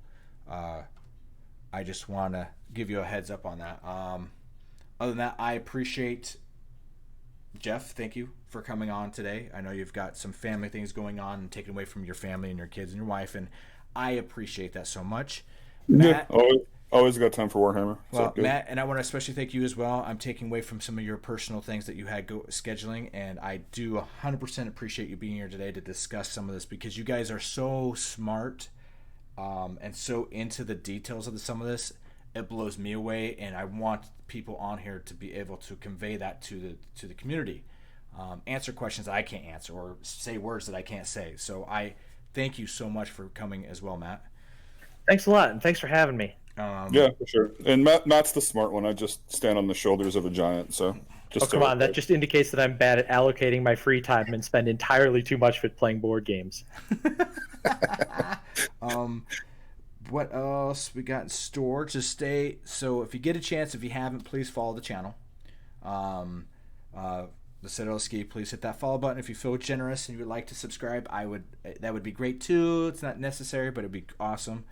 I just want to give you a heads up on that. Other than that, I appreciate Jeff. Thank you for coming on today. I know you've got some family things going on and taken away from your family and your kids and your wife, and I appreciate that so much. Matt, always got time for Warhammer. Well, Matt, and I want to especially thank you as well. I'm taking away from some of your personal things that you had scheduling, and I do 100% appreciate you being here today to discuss some of this, because you guys are so smart and so into the details of some of this. It blows me away, and I want people on here to be able to convey that to the community, answer questions that I can't answer, or say words that I can't say. So I thank you so much for coming as well, Matt. Thanks a lot, and thanks for having me. Yeah, for sure. And Matt's the smart one. I just stand on the shoulders of a giant. So just come on, that just indicates that I'm bad at allocating my free time and spend entirely too much of it playing board games. What else we got in store? So if you get a chance, if you haven't, please follow the channel. The Citadel Ski, please hit that follow button. If you feel generous and you would like to subscribe, that would be great too. It's not necessary, but it'd be awesome.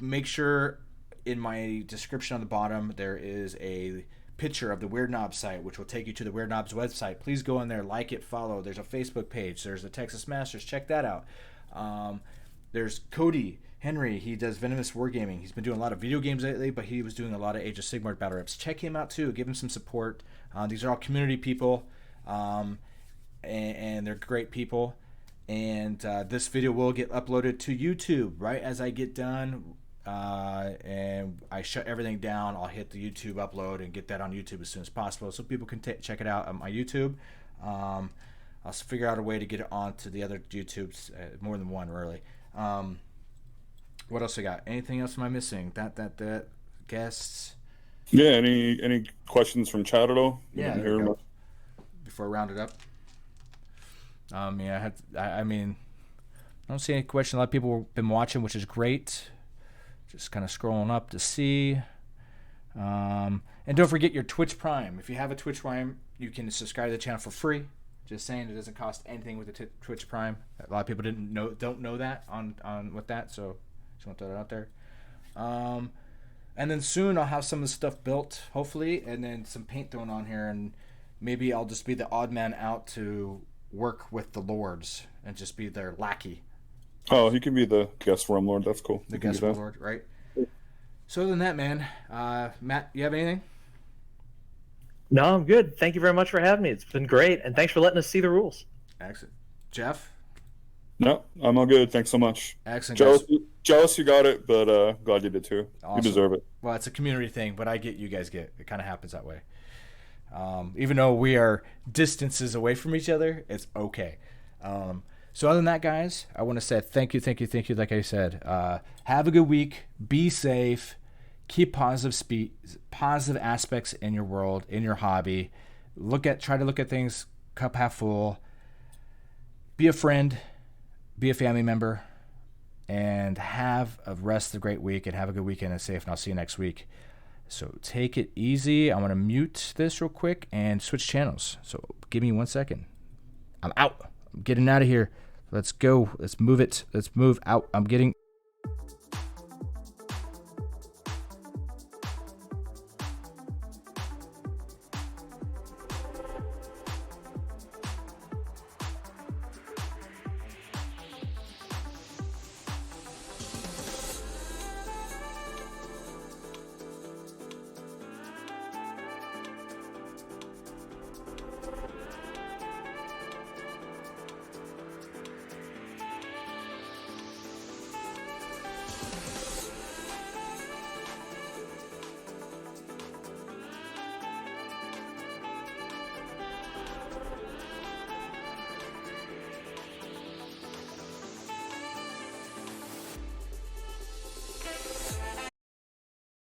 Make sure in my description on the bottom there is a picture of the Weird Knobs site, which will take you to the Weird Knobs website. Please go in there, like it, follow. There's a Facebook page. There's the Texas Masters. Check that out. There's Cody Henry. He does Venomous Wargaming. He's been doing a lot of video games lately, but he was doing a lot of Age of Sigmar battle reps. Check him out too. Give him some support. These are all community people, and they're great people. And this video will get uploaded to YouTube right as I get done. And I shut everything down. I'll hit the YouTube upload and get that on YouTube as soon as possible, so people can check it out on my YouTube. I'll figure out a way to get it onto the other YouTubes, more than one really. What else I got? Anything else am I missing? That guests. Yeah. Any questions from chat at all? Yeah. Before I round it up. I don't see any question. A lot of people have been watching, which is great. Just kind of scrolling up to see. And don't forget your Twitch Prime. If you have a Twitch Prime, you can subscribe to the channel for free. Just saying, it doesn't cost anything with the Twitch Prime. A lot of people don't know that on with that, so just want to throw that out there. And then soon I'll have some of the stuff built, hopefully, and then some paint thrown on here, and maybe I'll just be the odd man out to work with the lords and just be their lackey. Oh, he can be the guest realm lord. That's cool. The guest realm lord, right? So other than that, man, Matt, you have anything? No, I'm good. Thank you very much for having me. It's been great, and thanks for letting us see the rules. Excellent. Jeff? No, I'm all good. Thanks so much. Excellent. Jealous you got it, but glad you did too. Awesome. You deserve it. Well, it's a community thing, but I get you guys get it. It kind of happens that way. Even though we are distances away from each other, it's okay. So other than that, guys, I want to say thank you. Like I said, have a good week. Be safe. Keep positive aspects in your world, in your hobby. Try to look at things cup half full. Be a friend. Be a family member. And have a great week and have a good weekend and safe. And I'll see you next week. So take it easy. I'm going to mute this real quick and switch channels. So give me 1 second. I'm out. I'm getting out of here. Let's go. Let's move it. Let's move out. I'm getting...